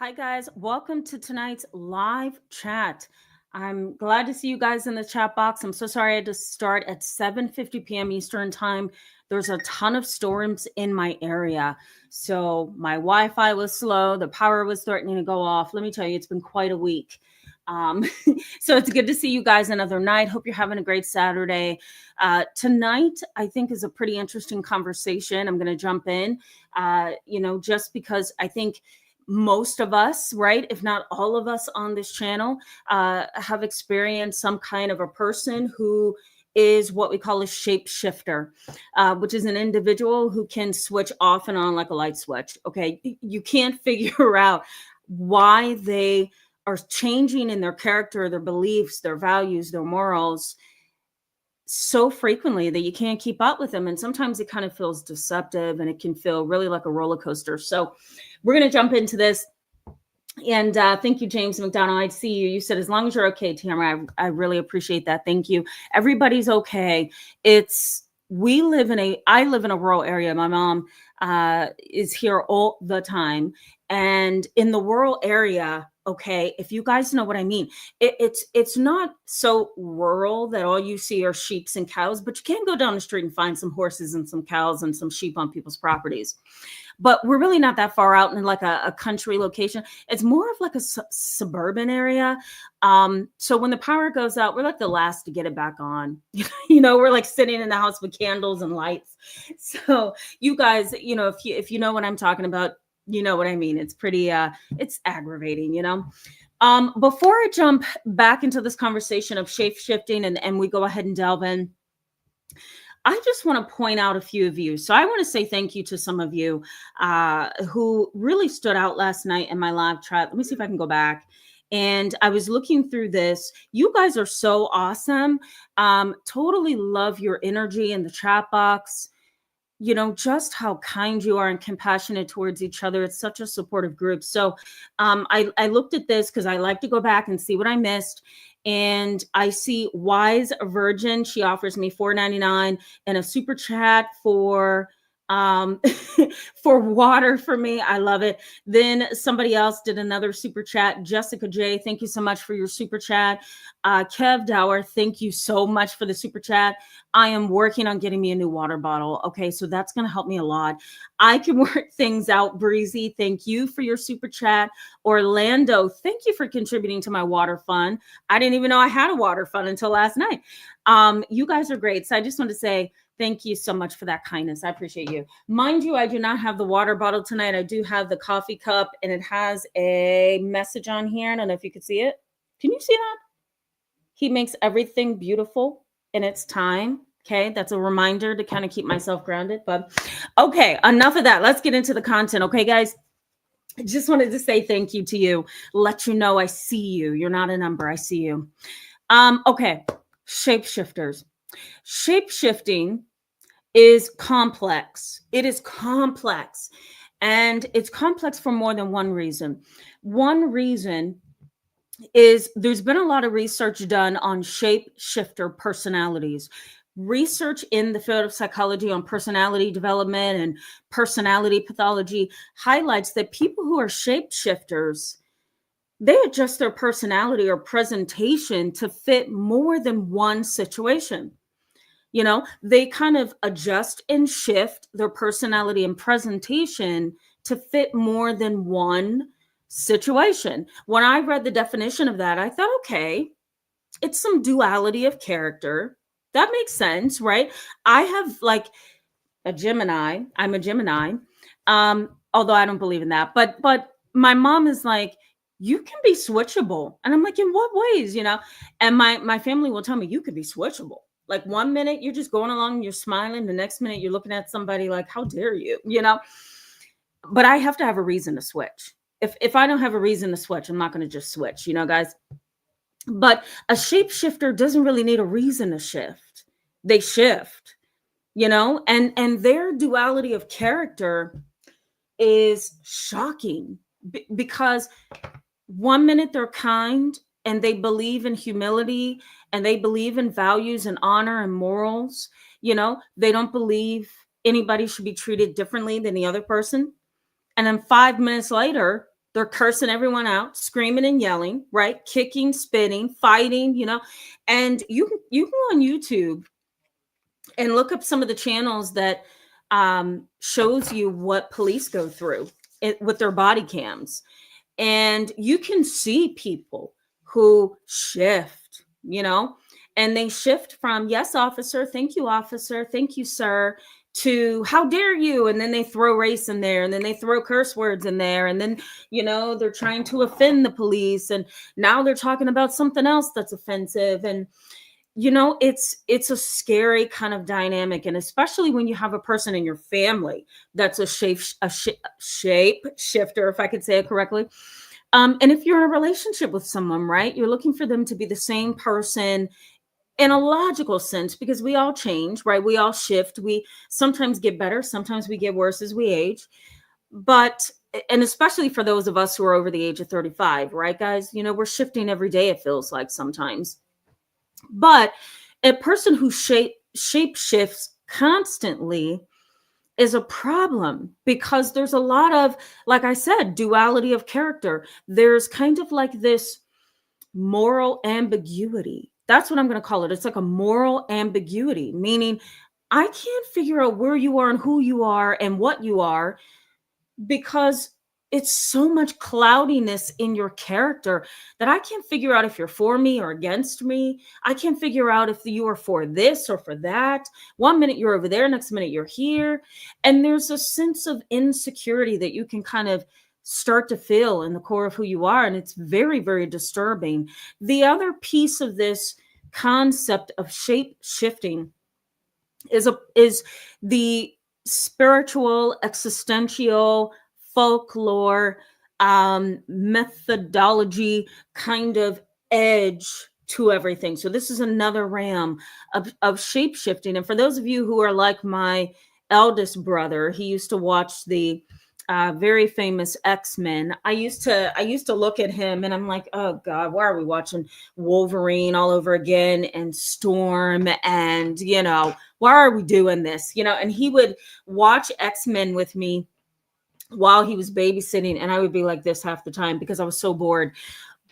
Hi, guys. Welcome to tonight's live chat. I'm glad to see you guys in the chat box. I'm so sorry I had to start at 7:50 p.m. Eastern time. There's a ton of storms in my area. So my Wi-Fi was slow. The power was threatening to go off. Let me tell you, it's been quite a week. Um, so it's good to see you guys another night. Hope you're having a great Saturday. Tonight, I think, is a pretty interesting conversation. I'm going to jump in, just because I think most of us, right, if not all of us on this channel, have experienced some kind of a person who is what we call a shapeshifter, which is an individual who can switch off and on like a light switch. Okay, you can't figure out why they are changing in their character, their beliefs, their values, their morals so frequently that you can't keep up with them. And sometimes it kind of feels deceptive and it can feel really like a roller coaster. So we're going to jump into this. And thank you, James McDonald. I see you. You said, as long as you're okay, Tamara, I really appreciate that. Thank you. Everybody's okay. I live in a rural area. My mom is here all the time. And in the rural area, okay, if you guys know what I mean, it's not so rural that all you see are sheep and cows, but you can go down the street and find some horses and some cows and some sheep on people's properties. But we're really not that far out in like a country location. It's more of like a suburban area. So when the power goes out, we're like the last to get it back on. We're like sitting in the house with candles and lights. So you guys, if you know what I'm talking about, you know what I mean. It's pretty, it's aggravating, Before I jump back into this conversation of shape shifting and we go ahead and delve in, I just want to point out a few of you. So I want to say thank you to some of you who really stood out last night in my live chat. Let me see if I can go back. And I was looking through this. You guys are so awesome. Totally love your energy in the chat box. Just how kind you are and compassionate towards each other. It's such a supportive group. So I looked at this because I like to go back and see what I missed. And I see Wise Virgin. She offers me $4.99 and a super chat for for water for me. I love it. Then somebody else did another super chat. Jessica J, thank you so much for your super chat. Kev Dower, thank you so much for the super chat. I am working on getting me a new water bottle. Okay, so that's going to help me a lot. I can work things out. Breezy, thank you for your super chat. Orlando, thank you for contributing to my water fund. I didn't even know I had a water fund until last night. You guys are great. So I just want to say thank you so much for that kindness. I appreciate you. Mind you, I do not have the water bottle tonight. I do have the coffee cup, and it has a message on here. I don't know if you can see it. Can you see that? He makes everything beautiful in its time. Okay, that's a reminder to kind of keep myself grounded. But okay, enough of that. Let's get into the content. Okay, guys. I just wanted to say thank you to you. Let you know I see you. You're not a number. I see you. Okay, shapeshifters. Shapeshifting is complex. It is complex. And it's complex for more than one reason. One reason is there's been a lot of research done on shapeshifter personalities. Research in the field of psychology on personality development and personality pathology highlights that people who are shapeshifters, they adjust their personality or presentation to fit more than one situation. They kind of adjust and shift their personality and presentation to fit more than one situation. When I read the definition of that, I thought, okay, it's some duality of character. That makes sense, right? I have like a Gemini. I'm a Gemini. Although I don't believe in that. But my mom is like, you can be switchable. And I'm like, in what ways, And my family will tell me you could be switchable. Like 1 minute you're just going along and you're smiling. The next minute you're looking at somebody like, how dare you, But I have to have a reason to switch. If I don't have a reason to switch, I'm not going to just switch, guys. But a shapeshifter doesn't really need a reason to shift. They shift, and their duality of character is shocking because 1 minute they're kind and they believe in humility and they believe in values and honor and morals. They don't believe anybody should be treated differently than the other person. And then 5 minutes later, They're cursing everyone out, screaming and yelling, right? Kicking, spitting, fighting, and you can go on YouTube and look up some of the channels that shows you what police go through with their body cams, and you can see people who shift, and they shift from yes officer, thank you sir, to how dare you, and then they throw race in there, and then they throw curse words in there, and then they're trying to offend the police, and now they're talking about something else that's offensive. And it's a scary kind of dynamic, and especially when you have a person in your family that's a shape shifter, if I could say it correctly. And if you're in a relationship with someone, right, you're looking for them to be the same person in a logical sense, because we all change, right? We all shift. We sometimes get better, sometimes we get worse as we age. But, and especially for those of us who are over the age of 35, right, guys, we're shifting every day, it feels like sometimes. But a person who shape shifts constantly is a problem, because there's a lot of, like I said, duality of character. There's kind of like this moral ambiguity. That's what I'm going to call it. It's like a moral ambiguity, meaning I can't figure out where you are and who you are and what you are, because it's so much cloudiness in your character that I can't figure out if you're for me or against me. I can't figure out if you are for this or for that. One minute you're over there, next minute you're here. And there's a sense of insecurity that you can kind of start to feel in the core of who you are. And it's very, very disturbing. The other piece of this concept of shape shifting is the spiritual, existential, folklore, methodology kind of edge to everything. So this is another ram of shape shifting. And for those of you who are like my eldest brother, he used to watch the very famous X-Men. I used to look at him and I'm like, oh God, why are we watching Wolverine all over again and Storm, and why are we doing this? And he would watch X-Men with me while he was babysitting, and I would be like this half the time because I was so bored.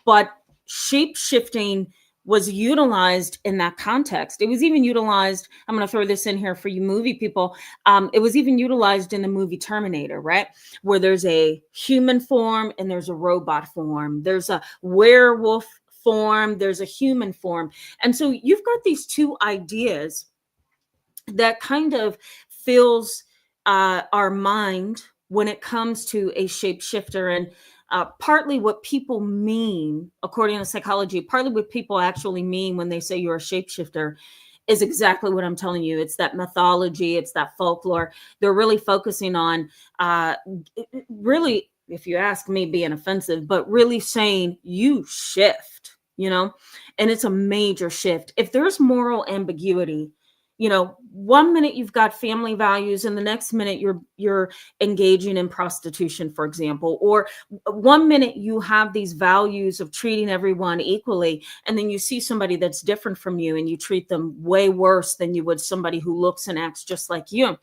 But shape shifting was utilized in that context. It was even utilized, I'm going to throw this in here for you movie people. It was even utilized in the movie Terminator, right? Where there's a human form and there's a robot form. There's a werewolf form, there's a human form. And so you've got these two ideas that kind of fills our mind when it comes to a shapeshifter. And partly what people mean, according to psychology, partly what people actually mean when they say you're a shapeshifter is exactly what I'm telling you. It's that mythology, it's that folklore. They're really focusing on, really, if you ask me, being offensive, but really saying you shift, and it's a major shift. If there's moral ambiguity, one minute you've got family values and the next minute you're engaging in prostitution, for example, or one minute you have these values of treating everyone equally, and then you see somebody that's different from you and you treat them way worse than you would somebody who looks and acts just like you.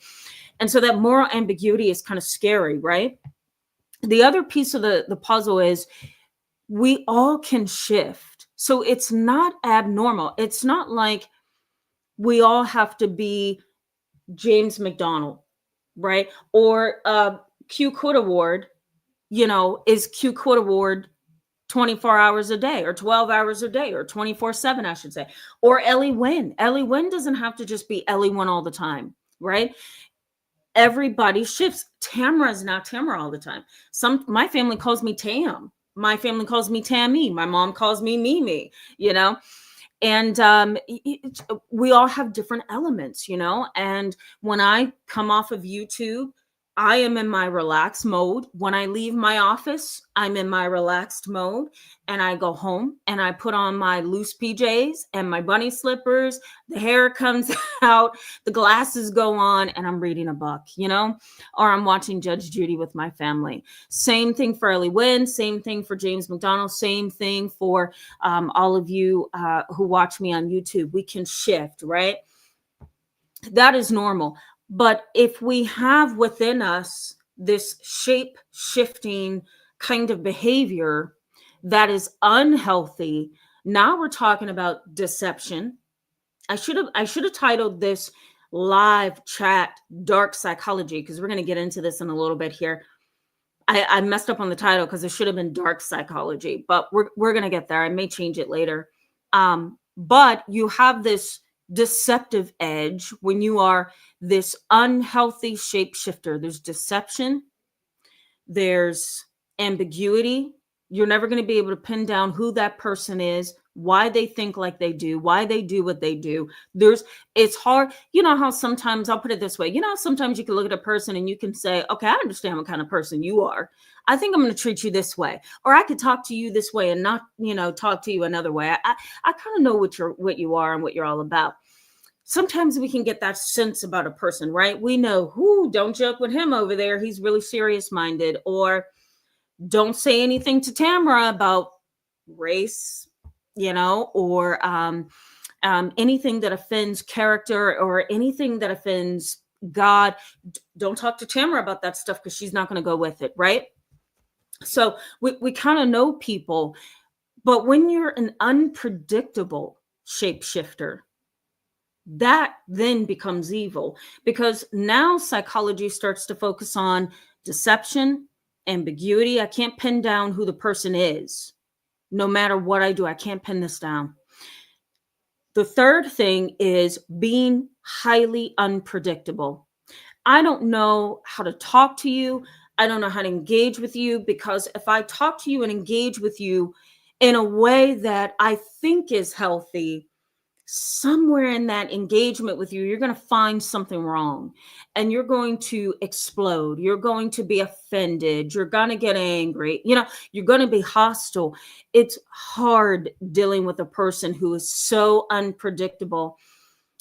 And so that moral ambiguity is kind of scary, right? The other piece of the puzzle is we all can shift. So it's not abnormal. It's not like we all have to be James McDonald, right? Or Q Quid Award, is Q Quid Award 24 hours a day or 12 hours a day or 24/7, I should say. Or Ellie Wynn. Ellie Wynn doesn't have to just be Ellie Wynn all the time, right? Everybody shifts. Tamara is not Tamara all the time. My family calls me Tam. My family calls me Tammy. My mom calls me Mimi, and we all have different elements, and when I come off of YouTube, I am in my relaxed mode. When I leave my office, I'm in my relaxed mode, and I go home and I put on my loose PJs and my bunny slippers, the hair comes out, the glasses go on, and I'm reading a book, or I'm watching Judge Judy with my family. Same thing for Ellie Wynn, same thing for James McDonald, same thing for all of you who watch me on YouTube. We can shift, right? That is normal. But if we have within us this shape shifting kind of behavior that is unhealthy. Now we're talking about deception. I should have titled this live chat dark psychology, because we're going to get into this in a little bit here. I messed up on the title because it should have been dark psychology, but we're going to get there. I may change it later. But you have this deceptive edge when you are this unhealthy shapeshifter. There's deception, there's ambiguity. You're never going to be able to pin down who that person is, why they think like they do, why they do what they do. It's hard. You know how sometimes, I'll put it this way, sometimes you can look at a person and you can say, okay, I understand what kind of person you are. I think I'm going to treat you this way, or I could talk to you this way and not, talk to you another way. I kind of know what you are and what you're all about. Sometimes we can get that sense about a person, right? We know, don't joke with him over there. He's really serious minded. Or don't say anything to Tamara about race, or anything that offends character or anything that offends God. Don't talk to Tamara about that stuff because she's not going to go with it, right? So we kind of know people. But when you're an unpredictable shapeshifter, that then becomes evil, because now psychology starts to focus on deception, ambiguity. I can't pin down who the person is. No matter what I do, I can't pin this down. The third thing is being highly unpredictable. I don't know how to talk to you. I don't know how to engage with you, because if I talk to you and engage with you in a way that I think is healthy, somewhere in that engagement with you, you're going to find something wrong and you're going to explode. You're going to be offended. You're going to get angry. You're going to be hostile. It's hard dealing with a person who is so unpredictable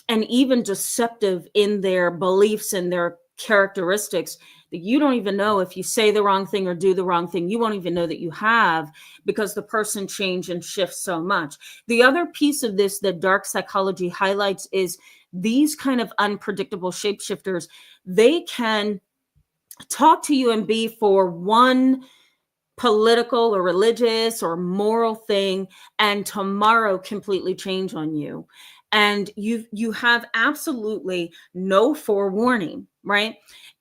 and even deceptive in their beliefs and their characteristics that you don't even know, if you say the wrong thing or do the wrong thing, you won't even know that you have, because the person changes and shifts so much. The other piece of this that dark psychology highlights is these kind of unpredictable shapeshifters. They can talk to you and be for one political or religious or moral thing, and tomorrow completely change on you. And you have absolutely no forewarning, right?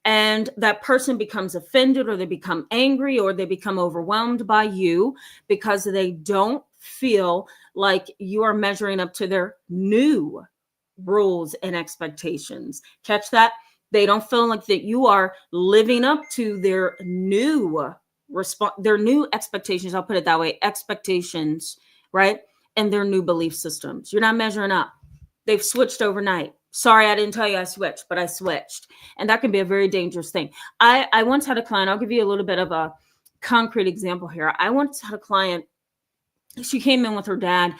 And that person becomes offended, or they become angry, or they become overwhelmed by you because they don't feel like you are measuring up to their new rules and expectations. Catch that? They don't feel like that you are living up to their new their new expectations. I'll put it that way, expectations, right? And their new belief systems. You're not measuring up. They've switched overnight. Sorry, I didn't tell you I switched, but I switched. And that can be a very dangerous thing. I once had a client, I'll give you a little bit of a concrete example here. I once had a client. She came in with her dad.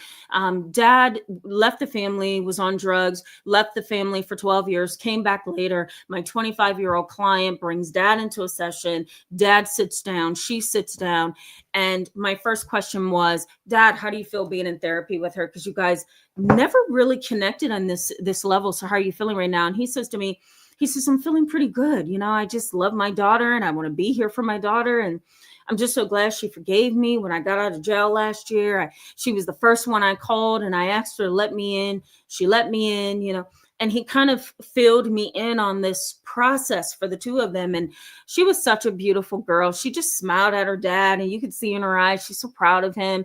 Dad left the family, was on drugs, left the family for 12 years, came back later. My 25-year-old client brings dad into a session. Dad sits down, she sits down. And my first question was, Dad, how do you feel being in therapy with her? Because you guys never really connected on this level. So how are you feeling right now? And he says to me, I'm feeling pretty good. I just love my daughter and I want to be here for my daughter. And I'm just so glad she forgave me when I got out of jail last year. She was the first one I called and I asked her to let me in. She let me in, and he kind of filled me in on this process for the two of them. And she was such a beautiful girl. She just smiled at her dad and you could see in her eyes, she's so proud of him.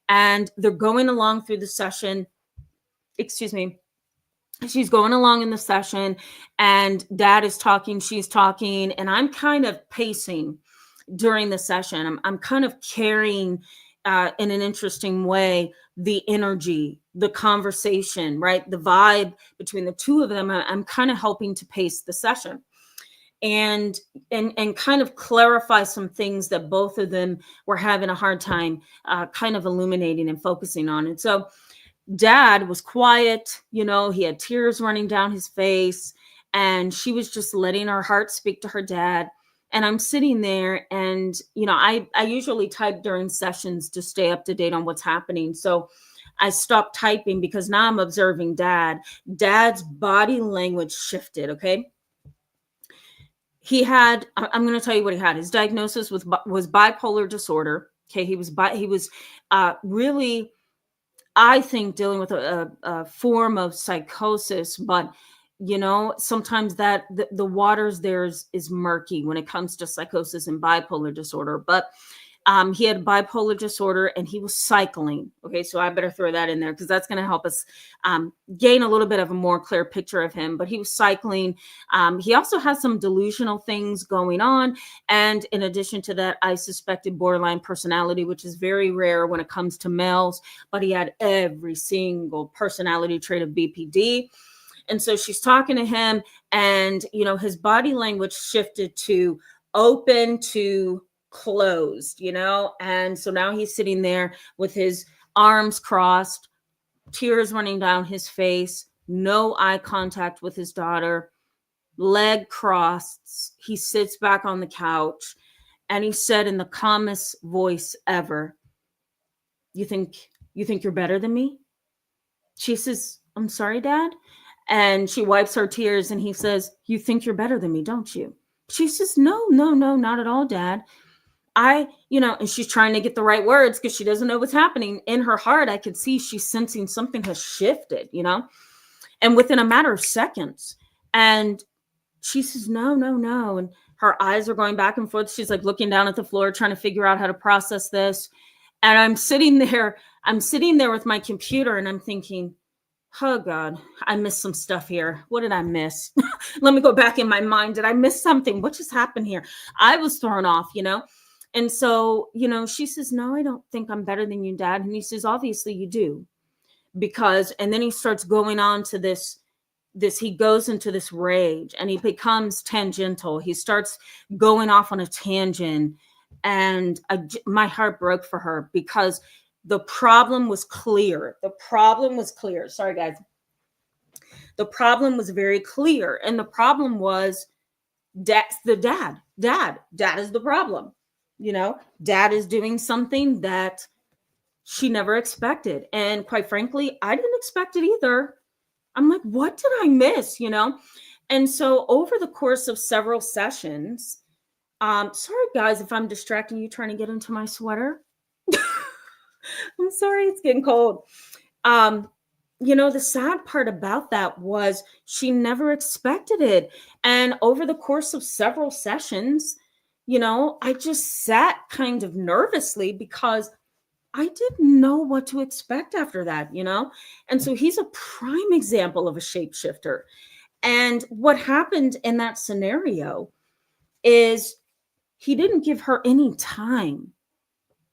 And they're going along through the session. Excuse me. She's going along in the session and dad is talking, she's talking, and I'm kind of pacing during the session. I'm kind of carrying in an interesting way the energy, the conversation, right? The vibe between the two of them. I'm kind of helping to pace the session and kind of clarify some things that both of them were having a hard time kind of illuminating and focusing on. And so dad was quiet, he had tears running down his face, and she was just letting her heart speak to her dad. And I'm sitting there and, I usually type during sessions to stay up to date on what's happening. So I stopped typing because now I'm observing dad. Dad's body language shifted. Okay. he had, I'm going to tell you what he had. His diagnosis was bipolar disorder. Okay. He was really, I think, dealing with a form of psychosis, but sometimes that the waters there is murky when it comes to psychosis and bipolar disorder. But he had bipolar disorder and he was cycling. Okay, so I better throw that in there because that's going to help us gain a little bit of a more clear picture of him. But he was cycling. He also has some delusional things going on. And in addition to that, I suspected borderline personality, which is very rare when it comes to males. But he had every single personality trait of BPD. And so she's talking to him, and his body language shifted to open to closed, and so now he's sitting there with his arms crossed, tears running down his face, no eye contact with his daughter, leg crossed. He sits back on the couch, and he said in the calmest voice ever, you think you're better than me? She says, I'm sorry, Dad. And she wipes her tears, and he says, you think you're better than me, don't you? She says, no, not at all, Dad. And she's trying to get the right words because she doesn't know what's happening. In her heart, I could see she's sensing something has shifted, and within a matter of seconds. And she says, no. And her eyes are going back and forth. She's like looking down at the floor, trying to figure out how to process this. And I'm sitting there with my computer, and I'm thinking, oh God, I missed some stuff here. What did I miss? Let me go back in my mind. Did I miss something? What just happened here? I was thrown off, And so, she says, no, I don't think I'm better than you, Dad. And he says, obviously you do. And then he starts going on to he goes into this rage, and he becomes tangential. He starts going off on a tangent, and my heart broke for her because the problem was clear. Sorry, guys. The problem was very clear. And the problem was dad is the problem. Dad is doing something that she never expected. And quite frankly, I didn't expect it either. I'm like, what did I miss? And so over the course of several sessions, sorry guys, if I'm distracting you trying to get into my sweater. I'm sorry, it's getting cold. The sad part about that was she never expected it. And over the course of several sessions, I just sat kind of nervously because I didn't know what to expect after that, And so he's a prime example of a shapeshifter. And what happened in that scenario is he didn't give her any time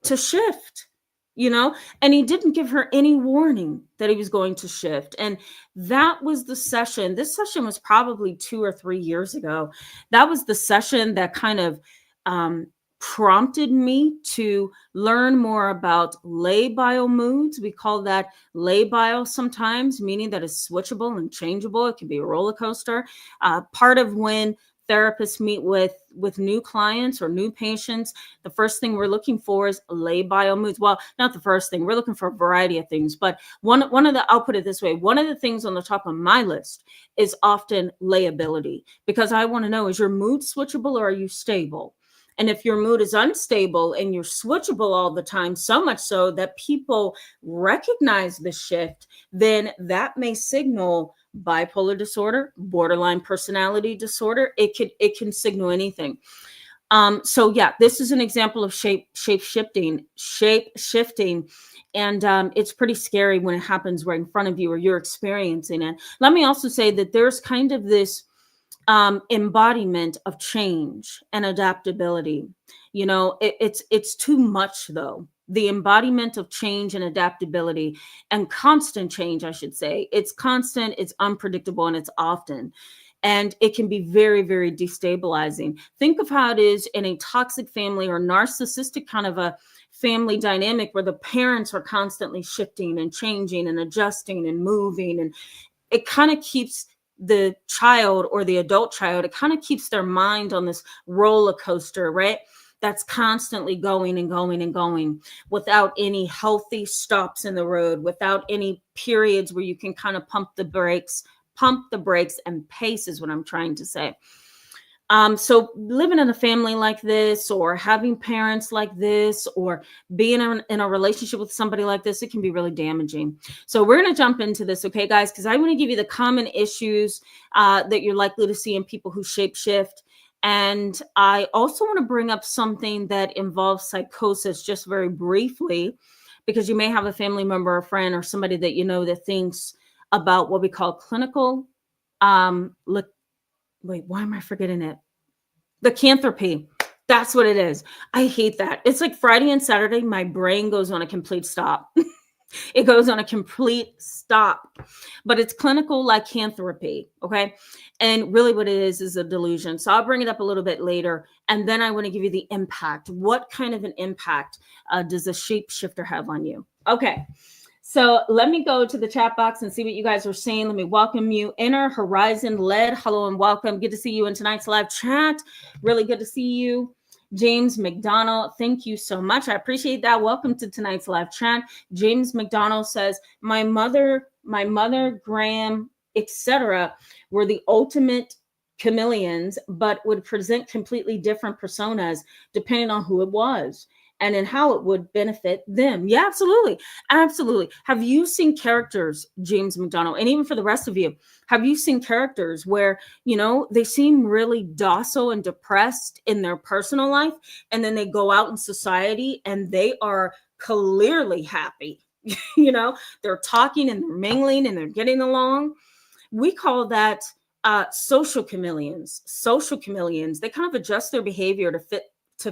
to shift, and he didn't give her any warning that he was going to shift. And that was the session. This session was probably 2 or 3 years ago. That was the session that kind of prompted me to learn more about labile moods. We call that labile sometimes, meaning that it's switchable and changeable. It can be a roller coaster. Part of when therapists meet with new clients or new patients, the first thing we're looking for is labile moods. Well, not the first thing. We're looking for a variety of things, but I'll put it this way. One of the things on the top of my list is often layability, because I want to know, is your mood switchable or are you stable? And if your mood is unstable and you're switchable all the time, so much so that people recognize the shift, then that may signal bipolar disorder, borderline personality disorder. It can signal anything. So yeah, this is an example of shape-shifting. And it's pretty scary when it happens right in front of you or you're experiencing it. Let me also say that there's kind of this embodiment of change and adaptability. It's too much though. The embodiment of change and adaptability and constant change, I should say. It's constant, it's unpredictable, and it's often. And it can be very, very destabilizing. Think of how it is in a toxic family or narcissistic kind of a family dynamic where the parents are constantly shifting and changing and adjusting and moving. And it kind of keeps the child or the adult child, it kind of keeps their mind on this roller coaster, right? That's constantly going and going and going without any healthy stops in the road, without any periods where you can kind of pump the brakes and pace is what I'm trying to say. So living in a family like this, or having parents like this, or being in a relationship with somebody like this, it can be really damaging. So we're going to jump into this, okay, guys? Because I want to give you the common issues that you're likely to see in people who shapeshift. And I also want to bring up something that involves psychosis just very briefly, because you may have a family member or friend or somebody that you know that thinks about what we call clinical wait, why am I forgetting it? Lycanthropy. That's what it is. I hate that. It's like Friday and Saturday, my brain goes on a complete stop. It goes on a complete stop. But it's clinical lycanthropy, okay? And really what it is a delusion. So I'll bring it up a little bit later. And then I want to give you the impact. What kind of an impact does a shapeshifter have on you? Okay. So let me go to the chat box and see what you guys are saying. Let me welcome you. Inner Horizon Led. Hello and welcome. Good to see you in tonight's live chat. Really good to see you. James McDonald, thank you so much. I appreciate that. Welcome to tonight's live chat. James McDonald says, my mother, Graham, etc., were the ultimate chameleons, but would present completely different personas depending on who it was and in how it would benefit them. Yeah, absolutely. Absolutely. Have you seen characters, James McDonald, and even for the rest of you, have you seen characters where, you know, they seem really docile and depressed in their personal life, and then they go out in society and they are clearly happy? You know, they're talking and they're mingling and they're getting along. We call that social chameleons. Social chameleons, they kind of adjust their behavior to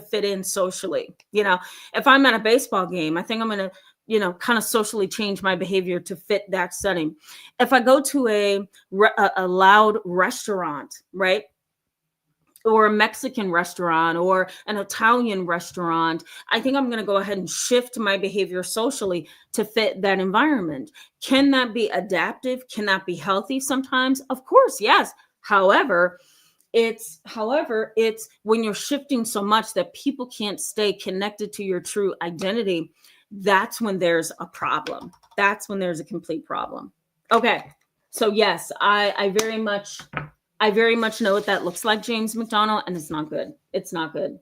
fit in socially. You know, if I'm at a baseball game, I think I'm going to, you know, kind of socially change my behavior to fit that setting. If I go to a loud restaurant, right? Or a Mexican restaurant or an Italian restaurant, I think I'm going to go ahead and shift my behavior socially to fit that environment. Can that be adaptive? Can that be healthy sometimes? Of course, yes. However, it's when you're shifting so much that people can't stay connected to your true identity. That's when there's a problem. That's when there's a complete problem. Okay. So yes, I very much know what that looks like, James McDonald, and it's not good. It's not good.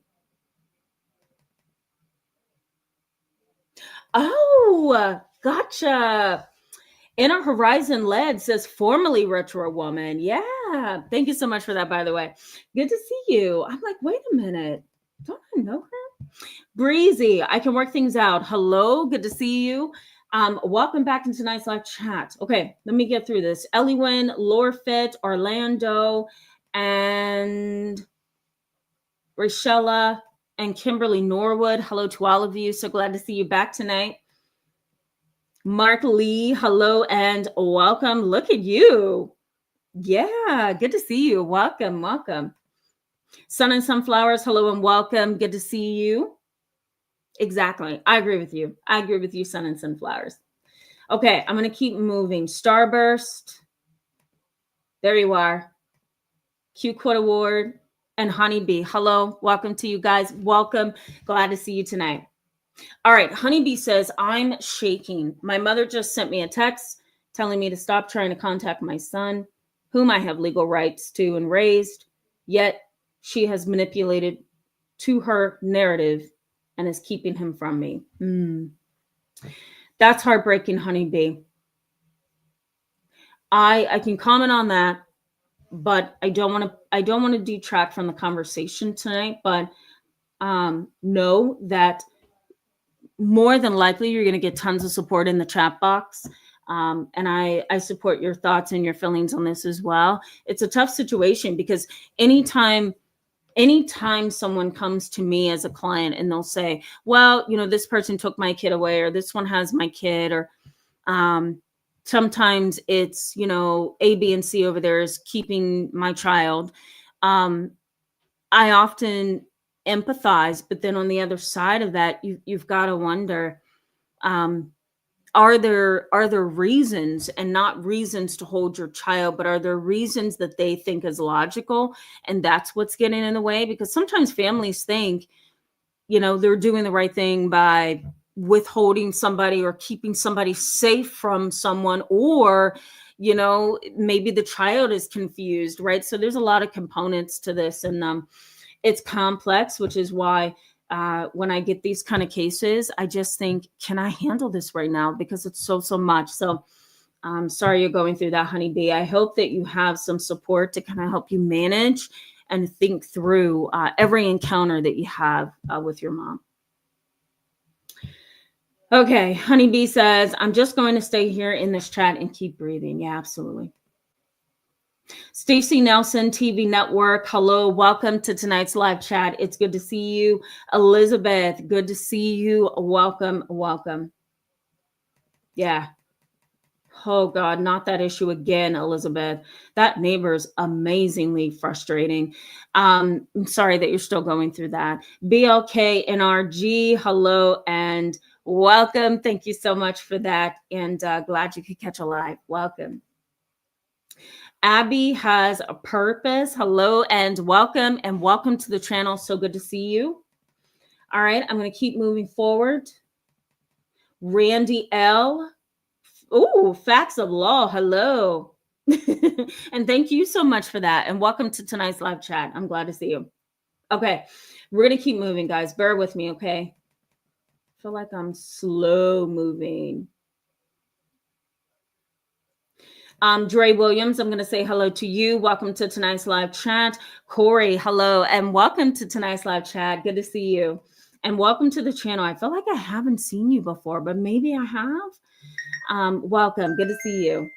Oh, gotcha. Inner Horizon Led says formerly retro woman. Yeah. Thank you so much for that, by the way. Good to see you. I'm like, wait a minute. Don't I know her? Breezy, I can work things out. Hello. Good to see you. Welcome back to tonight's live chat. Okay, let me get through this. Eliwyn, Lorfit, Orlando, and Rachella and Kimberly Norwood. Hello to all of you. So glad to see you back tonight. Mark Lee, hello and welcome. Look at you. Yeah, good to see you. Welcome, welcome. Sun and Sunflowers, hello and welcome. Good to see you. Exactly. I agree with you. I agree with you, Sun and Sunflowers. Okay, I'm going to keep moving. Starburst. There you are. Q Quote Award and Honeybee. Hello. Welcome to you guys. Welcome. Glad to see you tonight. All right. Honeybee says, I'm shaking. My mother just sent me a text telling me to stop trying to contact my son, whom I have legal rights to and raised, yet she has manipulated to her narrative and is keeping him from me. That's heartbreaking, Honeybee. I can comment on that, but I don't want to detract from the conversation tonight. But know that more than likely you're going to get tons of support in the chat box. And I support your thoughts and your feelings on this as well. It's a tough situation because anytime someone comes to me as a client and they'll say, well, you know, this person took my kid away, or this one has my kid, or sometimes it's, you know, A, B, and C over there is keeping my child. I often empathize, but then on the other side of that, you've got to wonder, are there reasons, and not reasons to hold your child, but are there reasons that they think is logical, and that's what's getting in the way? Because sometimes families think, you know, they're doing the right thing by withholding somebody or keeping somebody safe from someone, or, maybe the child is confused, right? So there's a lot of components to this, and it's complex, which is why when I get these kind of cases, I just think, can I handle this right now? Because it's so much. So I'm sorry you're going through that, honeybee. I hope that you have some support to kind of help you manage and think through every encounter that you have with your mom. Okay, honeybee says, I'm just going to stay here in this chat and keep breathing. Yeah, absolutely. Stacey Nelson, TV Network. Hello, welcome to tonight's live chat. It's good to see you. Elizabeth, good to see you. Welcome. Yeah. Oh God, not that issue again, Elizabeth. That neighbor's amazingly frustrating. I'm sorry that you're still going through that. BLK NRG, hello and welcome. Thank you so much for that. And glad you could catch a live. Welcome. Abby has a purpose. Hello and welcome to the channel. So good to see you. All right, I'm going to keep moving forward. Randy L. Oh, facts of law. Hello. And thank you so much for that. And welcome to tonight's live chat. I'm glad to see you. Okay, we're going to keep moving, guys. Bear with me, okay? I feel like I'm slow moving. Dre Williams, I'm going to say hello to you. Welcome to tonight's live chat. Corey, hello, and welcome to tonight's live chat. Good to see you. And welcome to the channel. I feel like I haven't seen you before, but maybe I have. Welcome. Good to see you.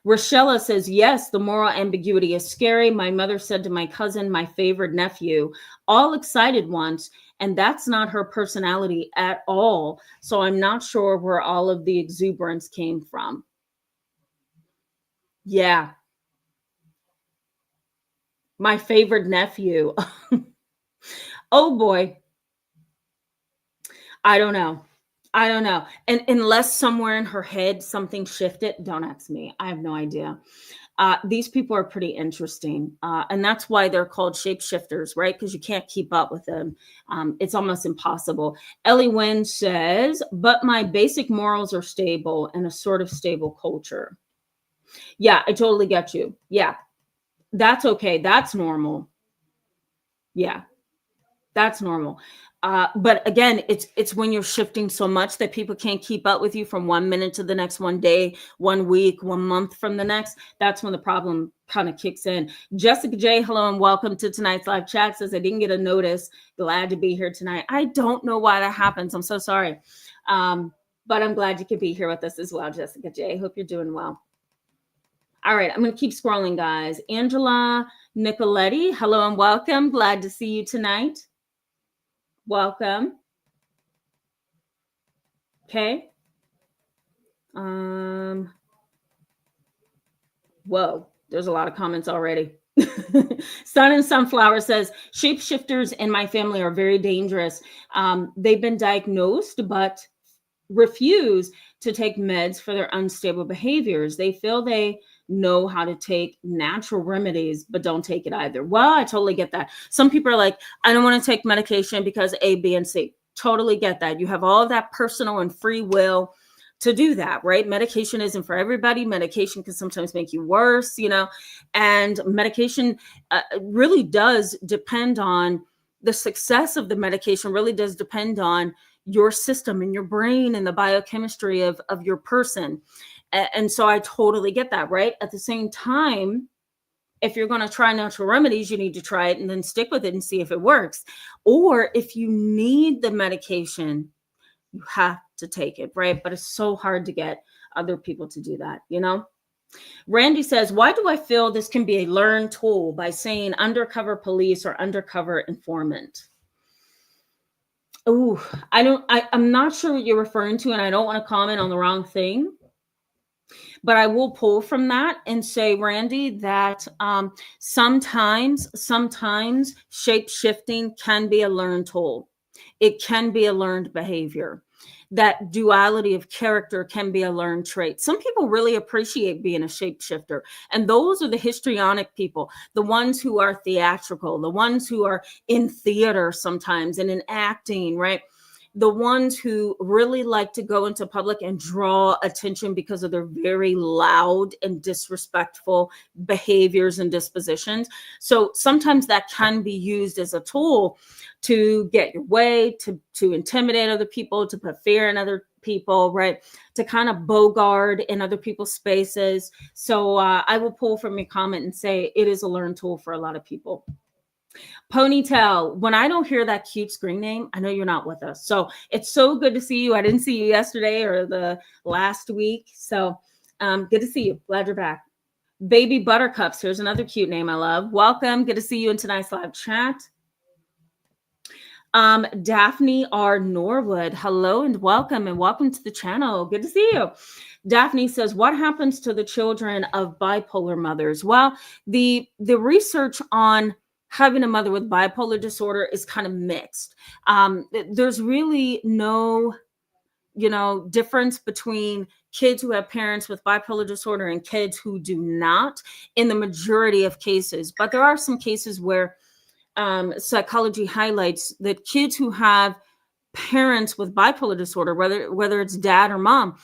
Rochella says, yes, the moral ambiguity is scary. My mother said to my cousin, my favorite nephew, all excited once, and that's not her personality at all. So I'm not sure where all of the exuberance came from. Yeah. My favorite nephew. Oh boy. I don't know. And unless somewhere in her head something shifted, don't ask me. I have no idea. These people are pretty interesting. And that's why they're called shapeshifters, right? Because you can't keep up with them. It's almost impossible. Ellie Wynn says, but my basic morals are stable and a sort of stable culture. Yeah, I totally get you. Yeah, that's okay. That's normal. Yeah, that's normal. But again, it's when you're shifting so much that people can't keep up with you from 1 minute to the next, 1 day, 1 week, 1 month from the next. That's when the problem kind of kicks in. Jessica J, hello and welcome to tonight's live chat. Says, I didn't get a notice. Glad to be here tonight. I don't know why that happens. I'm so sorry. But I'm glad you could be here with us as well, Jessica J. Hope you're doing well. All right, I'm going to keep scrolling, guys. Angela Nicoletti, hello and welcome. Glad to see you tonight. Welcome. Okay. Whoa, there's a lot of comments already. Sun and Sunflower says, shapeshifters in my family are very dangerous. They've been diagnosed, but refuse to take meds for their unstable behaviors. They feel they know how to take natural remedies, but don't take it either. Well, I totally get that. Some people are like, I don't want to take medication because A, B, and C. Totally get that. You have all of that personal and free will to do that, right? Medication isn't for everybody. Medication can sometimes make you worse, and medication really does depend on the success of the medication, really does depend on your system and your brain and the biochemistry of your person. And so I totally get that, right? At the same time, if you're going to try natural remedies, you need to try it and then stick with it and see if it works. Or if you need the medication, you have to take it, right? But it's so hard to get other people to do that, Randy says, why do I feel this can be a learned tool by saying undercover police or undercover informant? Oh, I'm not sure what you're referring to, and I don't want to comment on the wrong thing. But I will pull from that and say, Randy, that sometimes shape-shifting can be a learned tool. It can be a learned behavior. That duality of character can be a learned trait. Some people really appreciate being a shapeshifter. And those are the histrionic people, the ones who are theatrical, the ones who are in theater sometimes and in acting, right? the ones who really like to go into public and draw attention because of their very loud and disrespectful behaviors and dispositions. So sometimes that can be used as a tool to get your way, to intimidate other people, to put fear in other people, right? To kind of bogart in other people's spaces. So I will pull from your comment and say it is a learned tool for a lot of people. Ponytail, when I don't hear that cute screen name, I know you're not with us. So it's so good to see you. I didn't see you yesterday or the last week. So good to see you. Glad you're back. Baby Buttercups, here's another cute name I love. Welcome. Good to see you in tonight's live chat. Daphne R. Norwood, hello and welcome to the channel. Good to see you. Daphne says, what happens to the children of bipolar mothers? Well, the research on having a mother with bipolar disorder is kind of mixed. There's really no, difference between kids who have parents with bipolar disorder and kids who do not in the majority of cases. But there are some cases where psychology highlights that kids who have parents with bipolar disorder, whether it's dad or mom,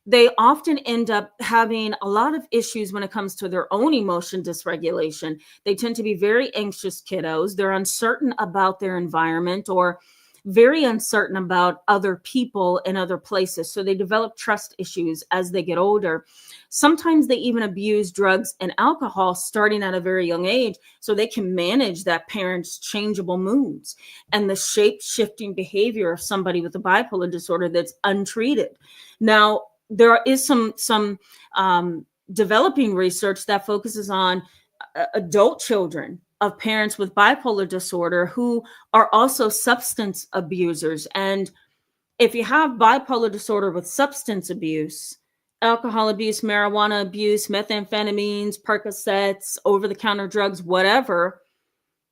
they often end up having a lot of issues when it comes to their own emotion dysregulation. They tend to be very anxious kiddos. They're uncertain about their environment or very uncertain about other people and other places. So they develop trust issues as they get older. Sometimes they even abuse drugs and alcohol starting at a very young age so they can manage that parent's changeable moods and the shape-shifting behavior of somebody with a bipolar disorder that's untreated. Now, there is some developing research that focuses on adult children of parents with bipolar disorder who are also substance abusers. And if you have bipolar disorder with substance abuse, alcohol abuse, marijuana abuse, methamphetamines, Percocets, over-the-counter drugs, whatever,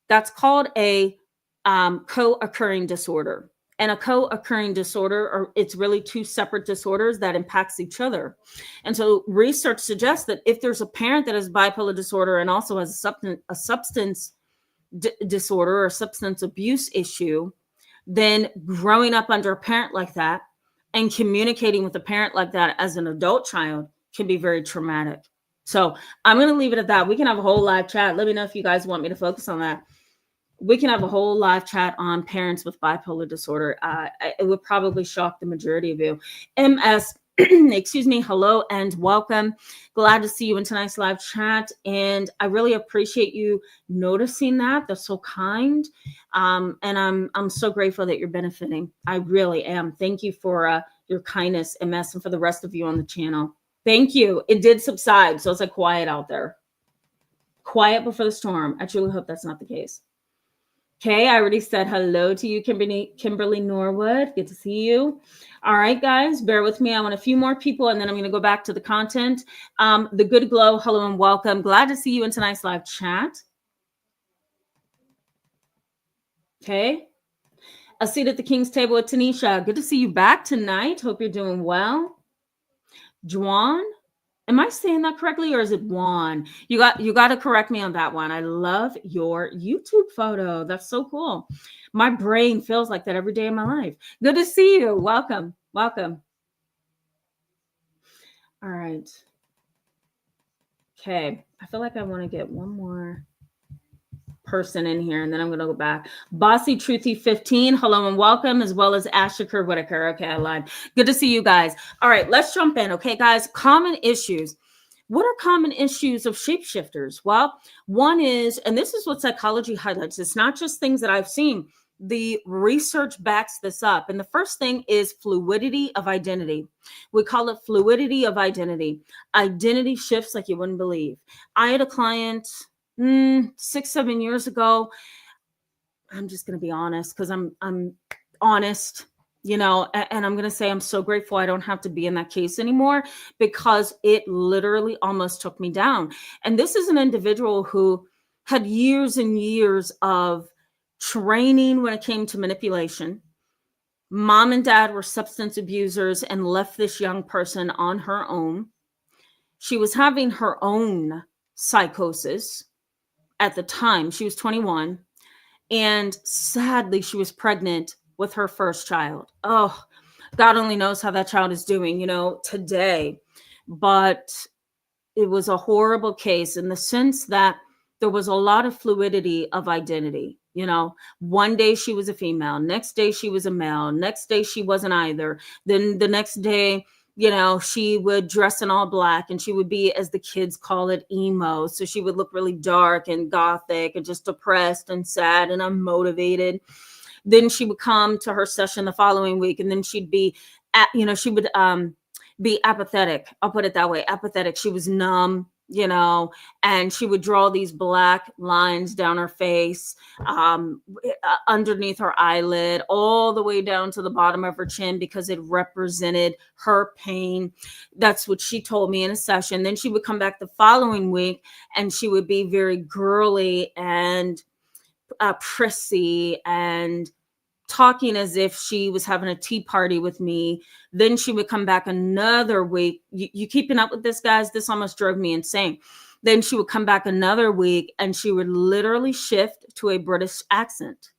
that's called a co-occurring disorder. And a co-occurring disorder, or it's really two separate disorders that impacts each other. And so research suggests that if there's a parent that has bipolar disorder and also has a substance disorder or substance abuse issue, then growing up under a parent like that and communicating with a parent like that as an adult child can be very traumatic. So I'm going to leave it at that. We can have a whole live chat. Let me know if you guys want me to focus on that. We can have a whole live chat on parents with bipolar disorder. It would probably shock the majority of you. MS, excuse me, hello and welcome. Glad to see you in tonight's live chat. And I really appreciate you noticing that. That's so kind. And I'm so grateful that you're benefiting. I really am. Thank you for your kindness, MS, and for the rest of you on the channel. Thank you. It did subside. So it's like quiet out there. Quiet before the storm. I truly hope that's not the case. Okay, I already said hello to you, Kimberly Norwood. Good to see you. All right, guys, bear with me. I want a few more people, and then I'm going to go back to the content. The Good Glow, hello and welcome. Glad to see you in tonight's live chat. Okay. A seat at the King's table with Tanisha. Good to see you back tonight. Hope you're doing well. Juan. Am I saying that correctly, or is it Juan? You got to correct me on that one. I love your YouTube photo. That's so cool. My brain feels like that every day of my life. Good to see you. Welcome. Welcome. All right. Okay. I feel like I want to get one more person in here, and then I'm going to go back. Bossy Truthy 15, hello and welcome, as well as Ashika Whitaker. Okay, I lied. Good to see you guys. All right, let's jump in. Okay, guys, common issues. What are common issues of shapeshifters? Well, one is, and this is what psychology highlights, it's not just things that I've seen. The research backs this up. And the first thing is fluidity of identity. We call it fluidity of identity. Identity shifts like you wouldn't believe. I had a client 6-7 years ago. I'm just going to be honest because I'm honest, and I'm going to say I'm so grateful I don't have to be in that case anymore because it literally almost took me down. And this is an individual who had years and years of training when it came to manipulation. Mom and dad were substance abusers and left this young person on her own. She was having her own psychosis. At the time, she was 21, and sadly, she was pregnant with her first child. Oh, God only knows how that child is doing, today. But it was a horrible case in the sense that there was a lot of fluidity of identity. One day she was a female, next day she was a male, next day she wasn't either. Then the next day, she would dress in all black and she would be, as the kids call it, emo. So she would look really dark and gothic and just depressed and sad and unmotivated. Then she would come to her session the following week and then she'd be she would be apathetic. I'll put it that way. Apathetic. She was numb, and she would draw these black lines down her face, underneath her eyelid, all the way down to the bottom of her chin, because it represented her pain. That's what she told me in a session. Then she would come back the following week and she would be very girly and prissy and talking as if she was having a tea party with me. Then she would come back another week. You keeping up with this, guys? This almost drove me insane. Then she would come back another week and she would literally shift to a British accent.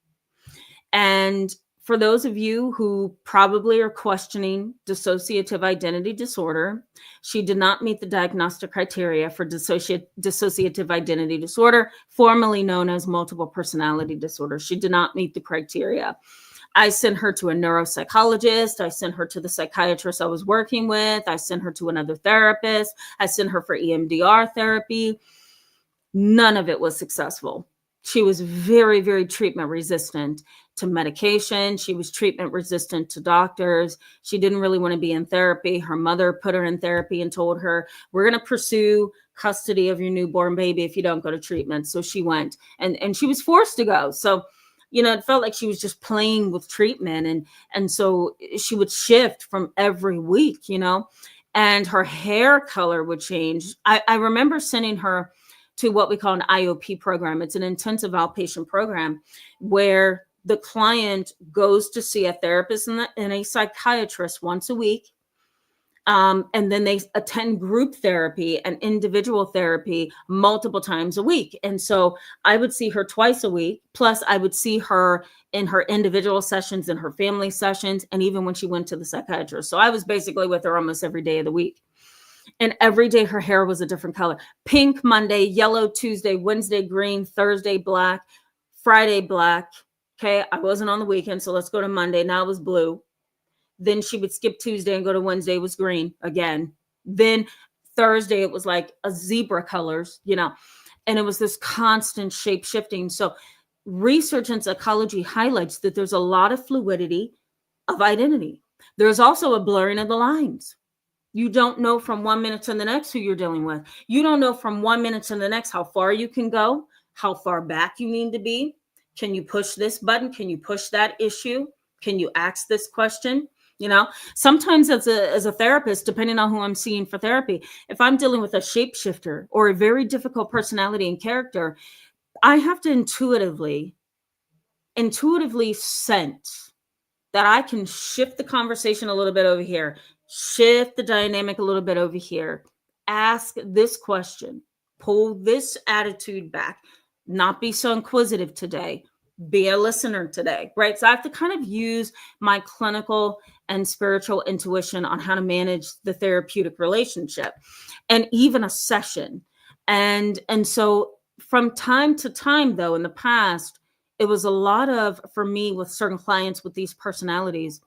And for those of you who probably are questioning dissociative identity disorder, she did not meet the diagnostic criteria for dissociative identity disorder, formerly known as multiple personality disorder. She did not meet the criteria. I sent her to a neuropsychologist. I sent her to the psychiatrist I was working with. I sent her to another therapist. I sent her for EMDR therapy. None of it was successful. She was very, very treatment resistant to medication. She was treatment resistant to doctors. She didn't really want to be in therapy. Her mother put her in therapy and told her, we're going to pursue custody of your newborn baby if you don't go to treatment. So she went and she was forced to go. So, it felt like she was just playing with treatment. And so she would shift from every week, and her hair color would change. I remember sending her to what we call an IOP program. It's an intensive outpatient program where the client goes to see a therapist and a psychiatrist once a week. And then they attend group therapy and individual therapy multiple times a week. And so I would see her twice a week. Plus I would see her in her individual sessions and her family sessions. And even when she went to the psychiatrist. So I was basically with her almost every day of the week. And every day her hair was a different color. Pink Monday, yellow Tuesday, Wednesday green, Thursday black, Friday black. Okay, I wasn't on the weekend, so let's go to Monday. Now it was blue. Then she would skip Tuesday and go to Wednesday, it was green again. Then Thursday it was like a zebra colors, and it was this constant shape shifting. So research in psychology highlights that there's a lot of fluidity of identity. There's also a blurring of the lines. You don't know from 1 minute to the next who you're dealing with. You don't know from 1 minute to the next how far you can go, how far back you need to be. Can you push this button? Can you push that issue? Can you ask this question? Sometimes as a therapist, depending on who I'm seeing for therapy, if I'm dealing with a shapeshifter or a very difficult personality and character, I have to intuitively sense that I can shift the conversation a little bit over here, shift the dynamic a little bit over here, ask this question, pull this attitude back, not be so inquisitive today, be a listener today, right? So I have to kind of use my clinical and spiritual intuition on how to manage the therapeutic relationship and even a session. And so from time to time, though, in the past, it was a lot of, for me with certain clients with these personalities,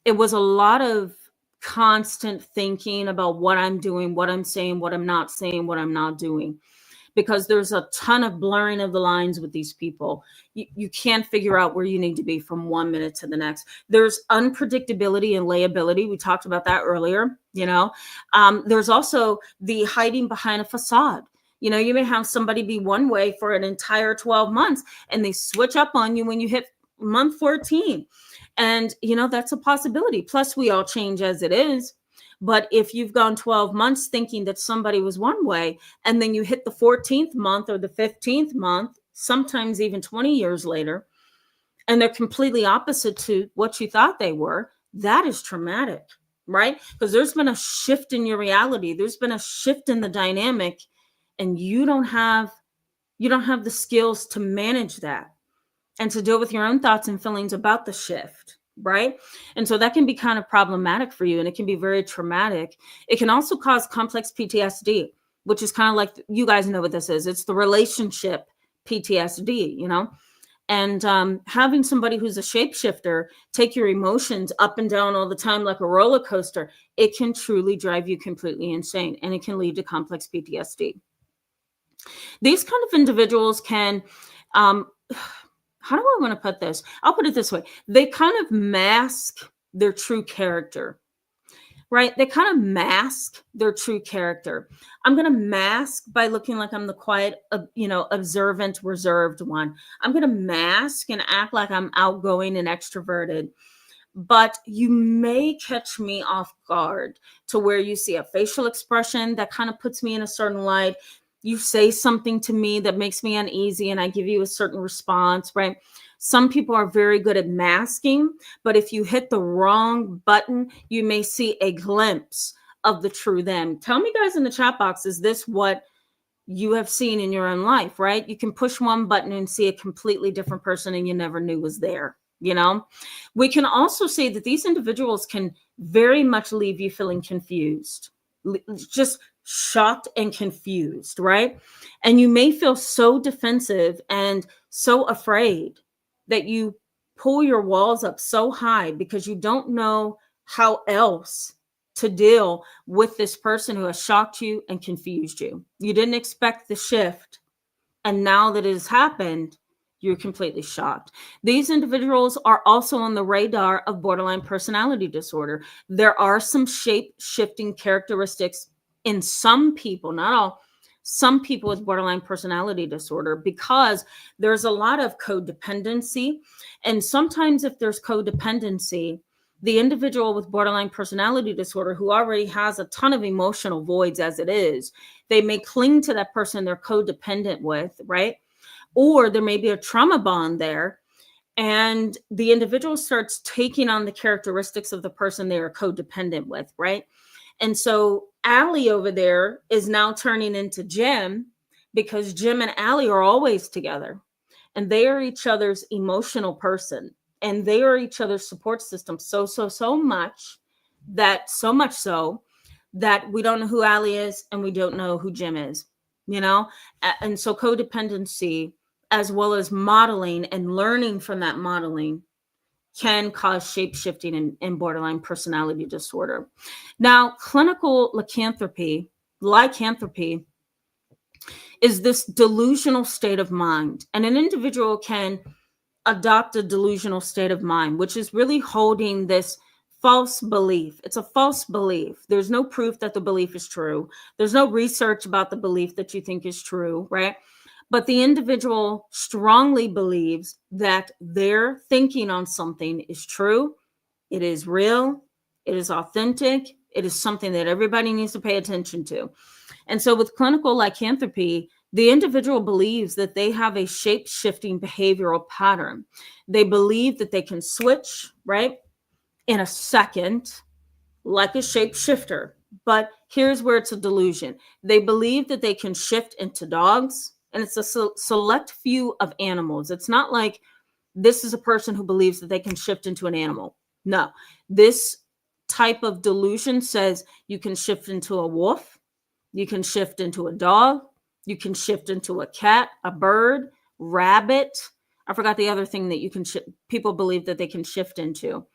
it was a lot of constant thinking about what I'm doing, what I'm saying, what I'm not saying, what I'm not doing. Because there's a ton of blurring of the lines with these people. You can't figure out where you need to be from 1 minute to the next. There's unpredictability and layability. We talked about that earlier. There's also the hiding behind a facade. You may have somebody be one way for an entire 12 months and they switch up on you when you hit month 14. And, that's a possibility. Plus, we all change as it is. But if you've gone 12 months thinking that somebody was one way, and then you hit the 14th month or the 15th month, sometimes even 20 years later, and they're completely opposite to what you thought they were, that is traumatic, right? Because there's been a shift in your reality. There's been a shift in the dynamic, and you don't have the skills to manage that. and to deal with your own thoughts and feelings about the shift, right? And so that can be kind of problematic for you, and it can be very traumatic. It can also cause complex PTSD, which is kind of like, you guys know what this is. It's the relationship PTSD, you know? And having somebody who's a shapeshifter take your emotions up and down all the time like a roller coaster, it can truly drive you completely insane, and it can lead to complex PTSD. These kind of individuals can, how do I want to put this? I'll put it this way. They kind of mask their true character, right? They kind of mask their true character. I'm going to mask by looking like I'm the quiet, observant, reserved one. I'm going to mask and act like I'm outgoing and extroverted. But you may catch me off guard to where you see a facial expression that kind of puts me in a certain light. You say something to me that makes me uneasy, and I give you a certain response, right? Some people are very good at masking, but if you hit the wrong button, you may see a glimpse of the true them. Tell me, guys, in the chat box, is this what you have seen in your own life, right? You can push one button and see a completely different person and you never knew was there, you know? We can also say that these individuals can very much leave you feeling confused, just shocked and confused, right? And you may feel so defensive and so afraid that you pull your walls up so high because you don't know how else to deal with this person who has shocked you and confused you. You didn't expect the shift, and now that it has happened, you're completely shocked. These individuals are also on the radar of borderline personality disorder. There are some shape-shifting characteristics in some people, not all, some people with borderline personality disorder, because there's a lot of codependency. And sometimes if there's codependency, the individual with borderline personality disorder who already has a ton of emotional voids as it is, they may cling to that person they're codependent with, right? Or there may be a trauma bond there, and the individual starts taking on the characteristics of the person they are codependent with, right? And so Allie over there is now turning into Jim, because Jim and Allie are always together, and they are each other's emotional person, and they are each other's support system so much that we don't know who Allie is and we don't know who Jim is, you know? And so codependency, as well as modeling and learning from that modeling, can cause shape-shifting and borderline personality disorder. Now, clinical lycanthropy is this delusional state of mind. And an individual can adopt a delusional state of mind, which is really holding this false belief. It's a false belief. There's no proof that the belief is true. There's no research about the belief that you think is true, right? But the individual strongly believes that their thinking on something is true, it is real, it is authentic, it is something that everybody needs to pay attention to. And so with clinical lycanthropy, the individual believes that they have a shape-shifting behavioral pattern. They believe that they can switch, right, in a second, like a shapeshifter. But here's where it's a delusion. They believe that they can shift into dogs, and it's a select few of animals. It's not like this is a person who believes that they can shift into an animal. No, this type of delusion says you can shift into a wolf, you can shift into a dog, you can shift into a cat, a bird, rabbit. I forgot the other thing that you can people believe that they can shift into.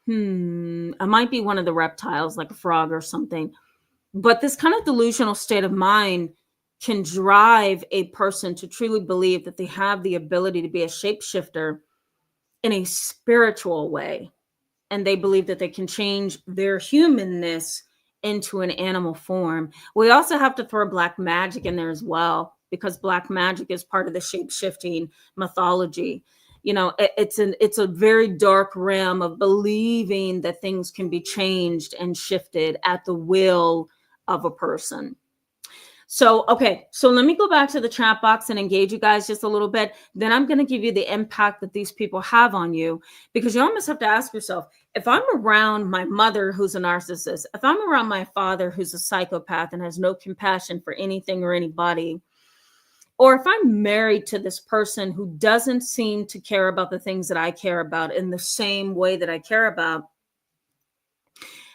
It might be one of the reptiles, like a frog or something. But this kind of delusional state of mind can drive a person to truly believe that they have the ability to be a shapeshifter in a spiritual way. And they believe that they can change their humanness into an animal form. We also have to throw black magic in there as well, because black magic is part of the shape-shifting mythology. You know, it's a very dark realm of believing that things can be changed and shifted at the will of a person. So, okay, so let me go back to the chat box and engage you guys just a little bit. Then I'm going to give you the impact that these people have on you, because you almost have to ask yourself, if I'm around my mother who's a narcissist, if I'm around my father who's a psychopath and has no compassion for anything or anybody, or if I'm married to this person who doesn't seem to care about the things that I care about in the same way that I care about,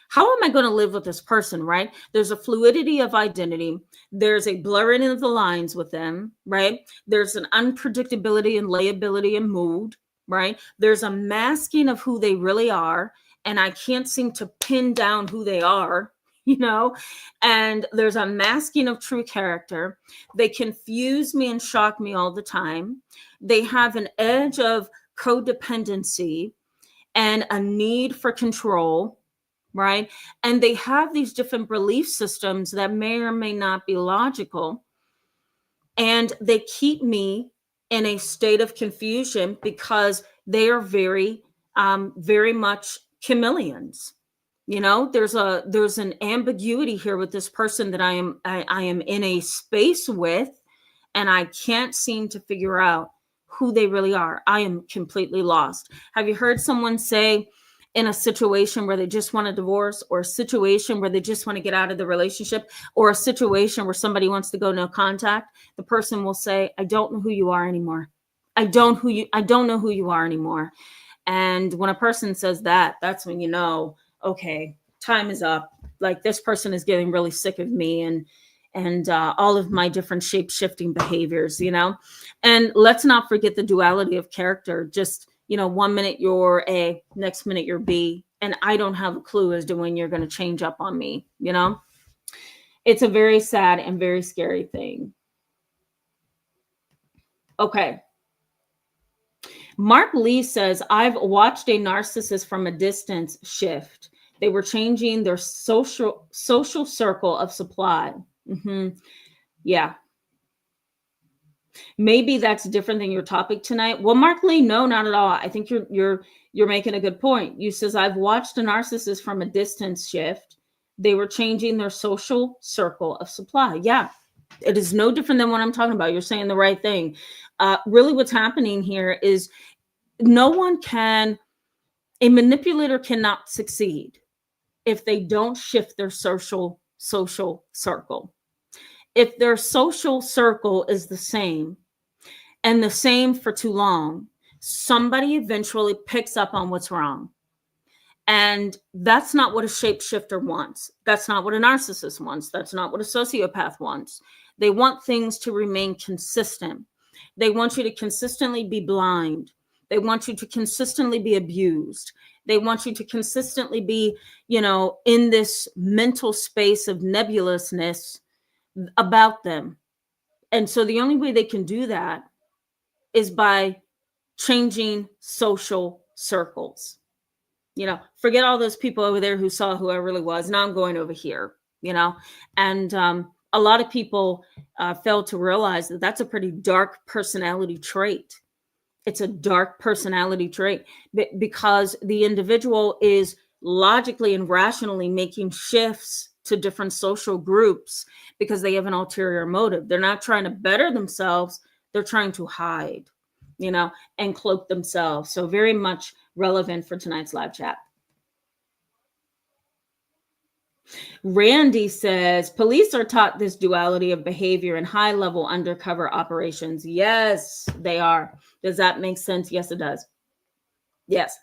how am I going to live with this person, right? There's a fluidity of identity. There's a blurring of the lines with them, right? There's an unpredictability and layability and mood, right? There's a masking of who they really are, and I can't seem to pin down who they are, and there's a masking of true character. They confuse me and shock me all the time. They have an edge of codependency and a need for control, right? And they have these different belief systems that may or may not be logical. And they keep me in a state of confusion because they are very, very much chameleons. There's an ambiguity here with this person that I am in a space with, and I can't seem to figure out who they really are. I am completely lost. Have you heard someone say, in a situation where they just want a divorce, or a situation where they just want to get out of the relationship, or a situation where somebody wants to go no contact, the person will say, I don't know who you are anymore. I don't know who you are anymore. And when a person says that, that's when you know, okay, time is up. Like, this person is getting really sick of me and all of my different shape-shifting behaviors, And let's not forget the duality of character. Just, 1 minute you're A, next minute you're B, and I don't have a clue as to when you're going to change up on me, It's a very sad and very scary thing. Okay. Mark Lee says, I've watched a narcissist from a distance shift. They were changing their social circle of supply. Yeah. Maybe that's different than your topic tonight. Well, Mark Lee, no, not at all. I think you're making a good point. You says, I've watched a narcissist from a distance shift. They were changing their social circle of supply. Yeah, it is no different than what I'm talking about. You're saying the right thing. Really what's happening here is a manipulator cannot succeed if they don't shift their social circle. If their social circle is the same and the same for too long, somebody eventually picks up on what's wrong. And that's not what a shapeshifter wants. That's not what a narcissist wants. That's not what a sociopath wants. They want things to remain consistent. They want you to consistently be blind. They want you to consistently be abused. They want you to consistently be, in this mental space of nebulousness about them. And so the only way they can do that is by changing social circles. Forget all those people over there who saw who I really was. Now I'm going over here, and a lot of people fail to realize that that's a pretty dark personality trait. It's a dark personality trait because the individual is logically and rationally making shifts to different social groups because they have an ulterior motive. They're not trying to better themselves. They're trying to hide, and cloak themselves. So very much relevant for tonight's live chat. Randy says, police are taught this duality of behavior in high-level undercover operations. Yes, they are. Does that make sense? Yes, it does. Yes.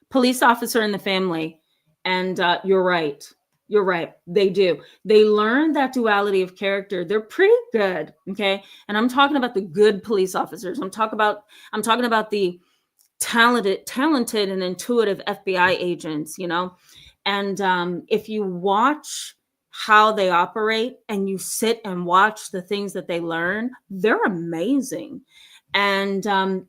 Police officer in the family. And you're right. You're right. They do. They learn that duality of character. They're pretty good. Okay. And I'm talking about the good police officers. I'm talking about the talented and intuitive FBI agents, And if you watch how they operate and you sit and watch the things that they learn, they're amazing. And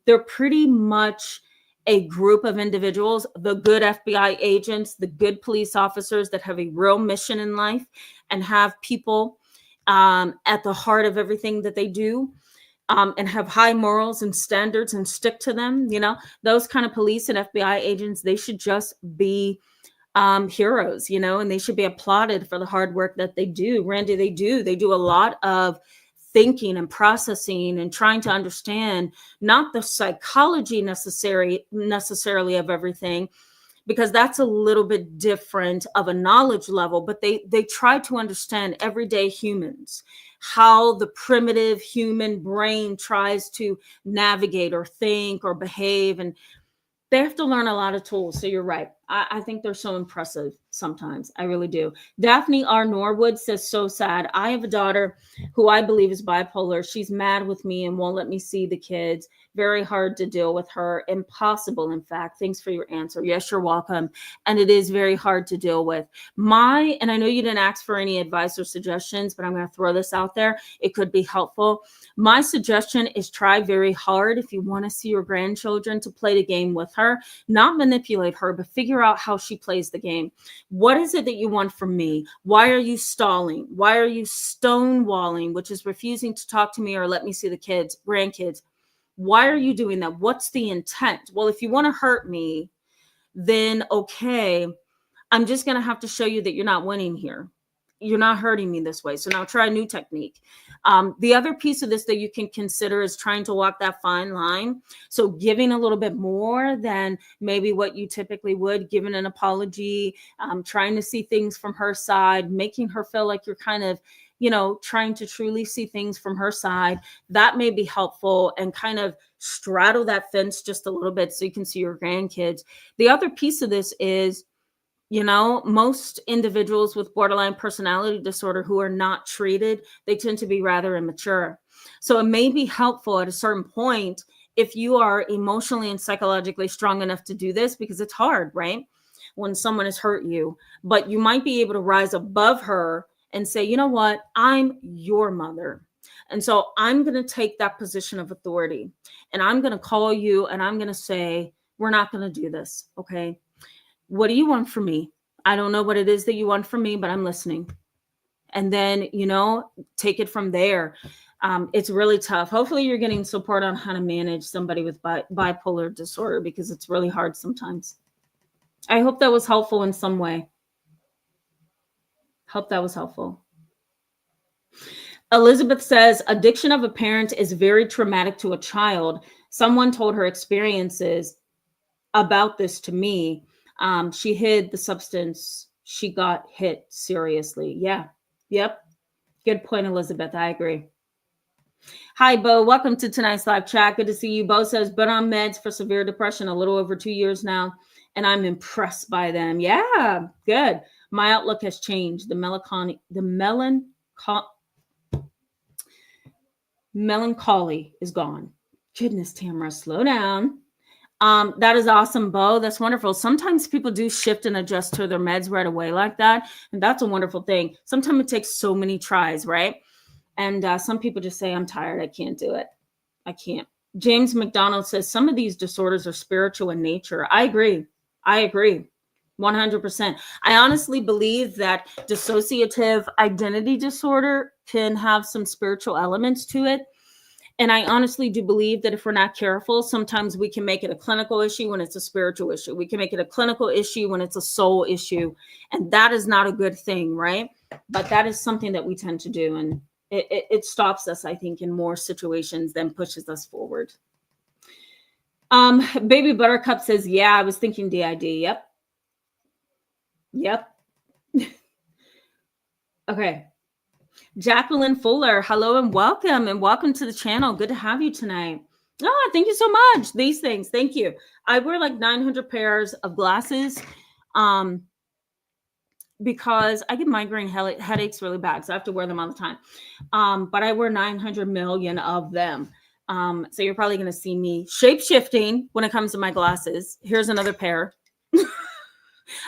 they're pretty much a group of individuals, the good FBI agents, the good police officers that have a real mission in life and have people at the heart of everything that they do. And have high morals and standards and stick to them. Those kind of police and FBI agents, they should just be heroes, and they should be applauded for the hard work that they do. Randy, they do a lot of thinking and processing and trying to understand not the psychology necessarily of everything, because that's a little bit different of a knowledge level, but they try to understand everyday humans, how the primitive human brain tries to navigate or think or behave, and they have to learn a lot of tools. So you're right. I think they're so impressive sometimes. I really do. Daphne R. Norwood says, so sad. I have a daughter who I believe is bipolar. She's mad with me and won't let me see the kids. Very hard to deal with her. Impossible, in fact. Thanks for your answer. Yes, you're welcome. And it is very hard to deal with. And I know you didn't ask for any advice or suggestions, but I'm going to throw this out there. It could be helpful. My suggestion is try very hard, if you want to see your grandchildren, to play the game with her, not manipulate her, but figure out how she plays the game. What is it that you want from me? Why are you stalling? Why are you stonewalling, which is refusing to talk to me or let me see the grandkids? Why are you doing that? What's the intent? Well, if you want to hurt me, then okay, I'm just going to have to show you that you're not winning here. You're not hurting me this way. So now try a new technique. The other piece of this that you can consider is trying to walk that fine line. So giving a little bit more than maybe what you typically would, giving an apology, trying to see things from her side, making her feel like you're kind of, trying to truly see things from her side. That may be helpful, and kind of straddle that fence just a little bit so you can see your grandkids. The other piece of this is, most individuals with borderline personality disorder who are not treated, they tend to be rather immature. So it may be helpful at a certain point if you are emotionally and psychologically strong enough to do this, because it's hard, right? When someone has hurt you, but you might be able to rise above her and say, you know what, I'm your mother. And so I'm going to take that position of authority, and I'm going to call you and I'm going to say, we're not going to do this. Okay. What do you want from me? I don't know what it is that you want from me, but I'm listening. And then, take it from there. It's really tough. Hopefully you're getting support on how to manage somebody with bipolar disorder, because it's really hard sometimes. I hope that was helpful in some way. Hope that was helpful. Elizabeth says, addiction of a parent is very traumatic to a child. Someone told her experiences about this to me. She hid the substance. She got hit seriously. Yeah. Yep. Good point, Elizabeth. I agree. Hi, Bo. Welcome to tonight's live chat. Good to see you. Bo says, been on meds for severe depression a little over 2 years now, and I'm impressed by them. Yeah, good. My outlook has changed. The melancholy is gone. Goodness, Tamara, slow down. That is awesome, Bo. That's wonderful. Sometimes people do shift and adjust to their meds right away like that, and that's a wonderful thing. Sometimes it takes so many tries, right? And some people just say, I'm tired. I can't do it. I can't. James McDonald says some of these disorders are spiritual in nature. I agree. 100%. I honestly believe that dissociative identity disorder can have some spiritual elements to it. And I honestly do believe that if we're not careful, sometimes we can make it a clinical issue when it's a spiritual issue. We can make it a clinical issue when it's a soul issue. And that is not a good thing, right? But that is something that we tend to do. And it stops us, I think, in more situations than pushes us forward. Baby Buttercup says, yeah, I was thinking DID. Yep. Okay. Jacqueline Fuller, hello and welcome to the channel. Good to have you tonight. Oh, thank you so much. These things, thank you. I wear like 900 pairs of glasses because I get migraine headaches really bad, so I have to wear them all the time. But I wear 900 million of them. So you're probably going to see me shape-shifting when it comes to my glasses. Here's another pair.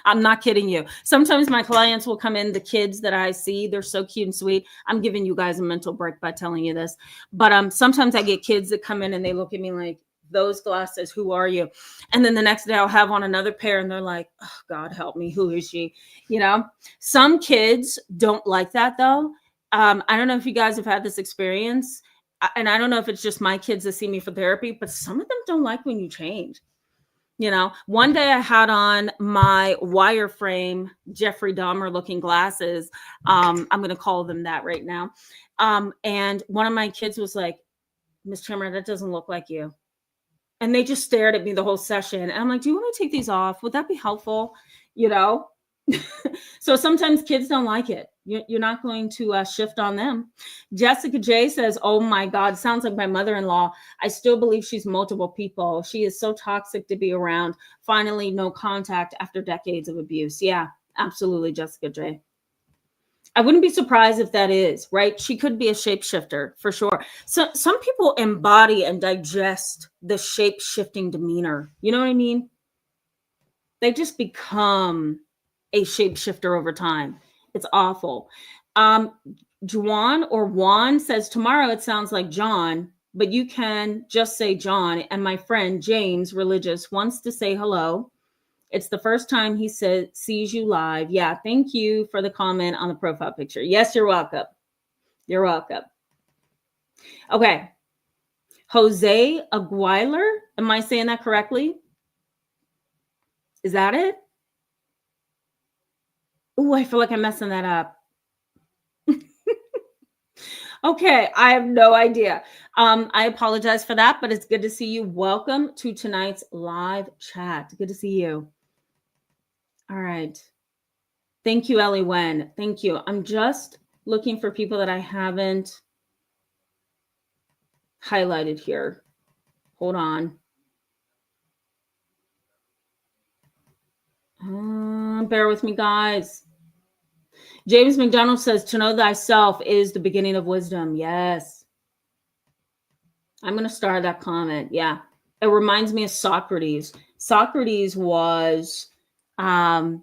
I'm not kidding you. Sometimes my clients will come in, the kids that I see, they're so cute and sweet. I'm giving you guys a mental break by telling you this. But sometimes I get kids that come in and they look at me like, those glasses, who are you? And then the next day I'll have on another pair and they're like, oh, God help me, who is she? Some kids don't like that though. I don't know if you guys have had this experience, and I don't know if it's just my kids that see me for therapy, but some of them don't like when you change. One day I had on my wireframe Jeffrey Dahmer looking glasses. I'm going to call them that right now. And one of my kids was like, Miss Chamber, that doesn't look like you. And they just stared at me the whole session. And I'm like, do you want to take these off? Would that be helpful? You know? So sometimes kids don't like it. You're not going to shift on them. Jessica J says, oh my God, sounds like my mother-in-law. I still believe she's multiple people. She is so toxic to be around. Finally, no contact after decades of abuse. Yeah, absolutely, Jessica J. I wouldn't be surprised if that is, right? She could be a shapeshifter for sure. So some people embody and digest the shape-shifting demeanor. You know what I mean? They just become a shapeshifter over time. It's awful. Juan or Juan says, tomorrow it sounds like John, but you can just say John. And my friend James, religious, wants to say hello. It's the first time he sees you live. Yeah, thank you for the comment on the profile picture. Yes, you're welcome. You're welcome. Okay. Jose Aguilar. Am I saying that correctly? Is that it? Oh, I feel like I'm messing that up. Okay, I have no idea. I apologize for that, but it's good to see you. Welcome to tonight's live chat. Good to see you. All right. Thank you, Ellie Wen. Thank you. I'm just looking for people that I haven't highlighted here. Hold on. Bear with me, guys. James McDonald says, to know thyself is the beginning of wisdom. Yes. I'm going to start that comment. Yeah. It reminds me of Socrates. Socrates was to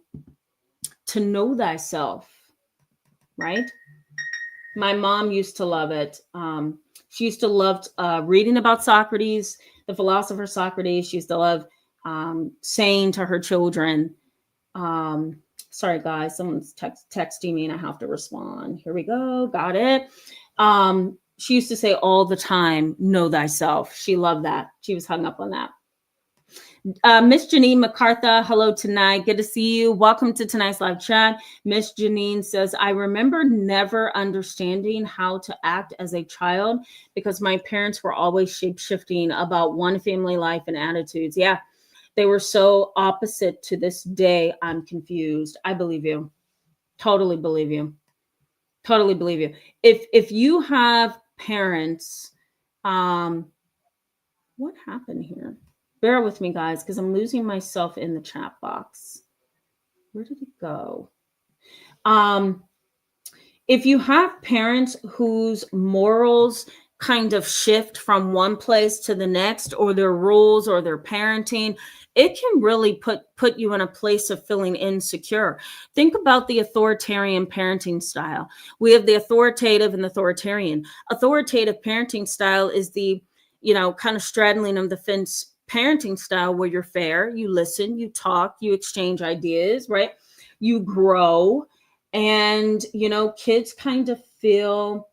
know thyself, right? My mom used to love it. She used to love reading about Socrates, the philosopher Socrates. She used to love saying to her children, sorry, guys, someone's texting me and I have to respond. Here we go. Got it. She used to say all the time, know thyself. She loved that. She was hung up on that. Miss Janine MacArthur, hello tonight. Good to see you. Welcome to tonight's live chat. Miss Janine says, I remember never understanding how to act as a child because my parents were always shape-shifting about one family life and attitudes. Yeah, they were so opposite to this day. I'm confused. I believe you. Totally believe you. Totally believe you. If you have parents, what happened here? Bear with me, guys, because I'm losing myself in the chat box. Where did it go? If you have parents whose morals kind of shift from one place to the next, or their rules or their parenting, it can really put you in a place of feeling insecure. Think about the authoritarian parenting style. We have the authoritative and the authoritarian. Authoritative parenting style is the, kind of straddling of the fence parenting style where you're fair, you listen, you talk, you exchange ideas, right? You grow, and kids kind of feel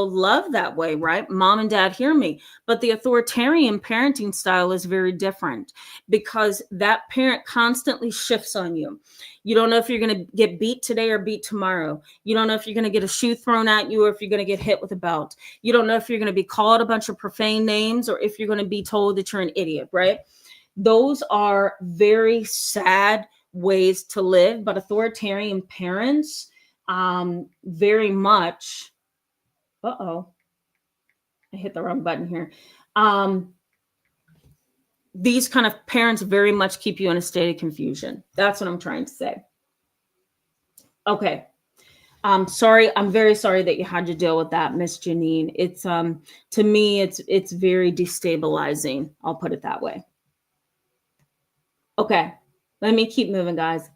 love that way, right? Mom and dad hear me. But the authoritarian parenting style is very different because that parent constantly shifts on you. You don't know if you're going to get beat today or beat tomorrow. You don't know if you're going to get a shoe thrown at you or if you're going to get hit with a belt. You don't know if you're going to be called a bunch of profane names or if you're going to be told that you're an idiot, right? Those are very sad ways to live, but authoritarian parents very much, I hit the wrong button here. These kind of parents very much keep you in a state of confusion. That's what I'm trying to say. Okay. Sorry. I'm very sorry that you had to deal with that, Miss Janine. It's, to me, it's very destabilizing. I'll put it that way. Okay. Let me keep moving, guys.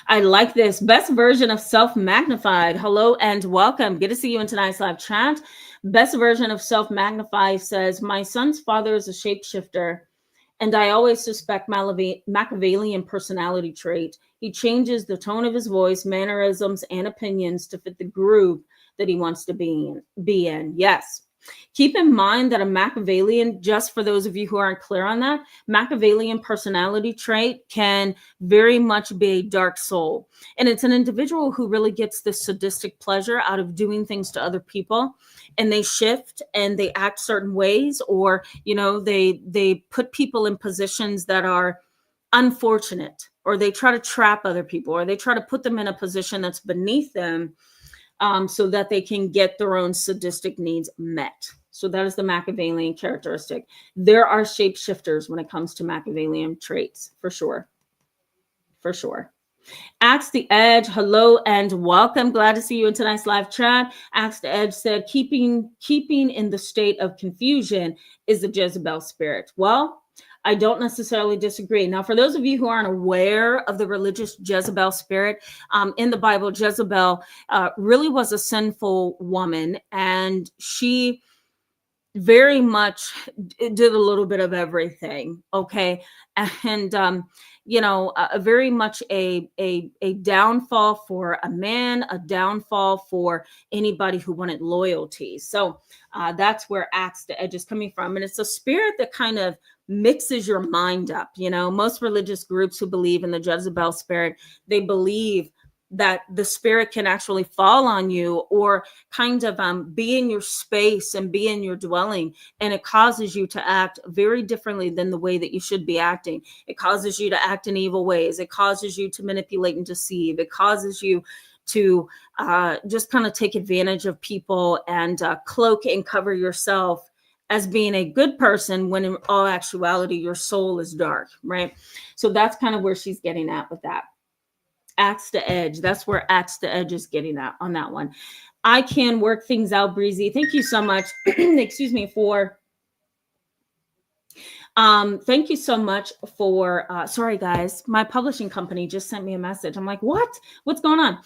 I like this. Best version of self-magnified. Hello and welcome. Good to see you in tonight's live chat. Best version of self-magnified says, my son's father is a shapeshifter, and I always suspect Machiavellian personality trait. He changes the tone of his voice, mannerisms, and opinions to fit the group that he wants to be in. Yes. Keep in mind that a Machiavellian, just for those of you who aren't clear on that, Machiavellian personality trait can very much be a dark soul. And it's an individual who really gets this sadistic pleasure out of doing things to other people. And they shift and they act certain ways, or, they put people in positions that are unfortunate, or they try to trap other people, or they try to put them in a position that's beneath them, so that they can get their own sadistic needs met. So that is the Machiavellian characteristic. There are shapeshifters when it comes to Machiavellian traits, for sure. For sure. Axe the Edge, hello and welcome. Glad to see you in tonight's live chat. Axe the Edge said, keeping in the state of confusion is the Jezebel spirit. Well, I don't necessarily disagree. Now, for those of you who aren't aware of the religious Jezebel spirit, in the Bible, Jezebel really was a sinful woman, and she very much did a little bit of everything. Okay. And, very much a downfall for a man, a downfall for anybody who wanted loyalty. So that's where Axe the Edge is coming from. And it's a spirit that kind of mixes your mind up. Most religious groups who believe in the Jezebel spirit, they believe that the spirit can actually fall on you, or kind of be in your space and be in your dwelling, and it causes you to act very differently than the way that you should be acting. It causes you to act in evil ways. It causes you to manipulate and deceive. It causes you to just kind of take advantage of people and cloak and cover yourself as being a good person, when in all actuality your soul is dark, right? So that's kind of where she's getting at with that. Axe the Edge. That's where Axe the Edge is getting at on that one. I can work things out, Breezy. Thank you so much. Excuse me for. Thank you so much for. Sorry, guys. My publishing company just sent me a message. I'm like, what? What's going on?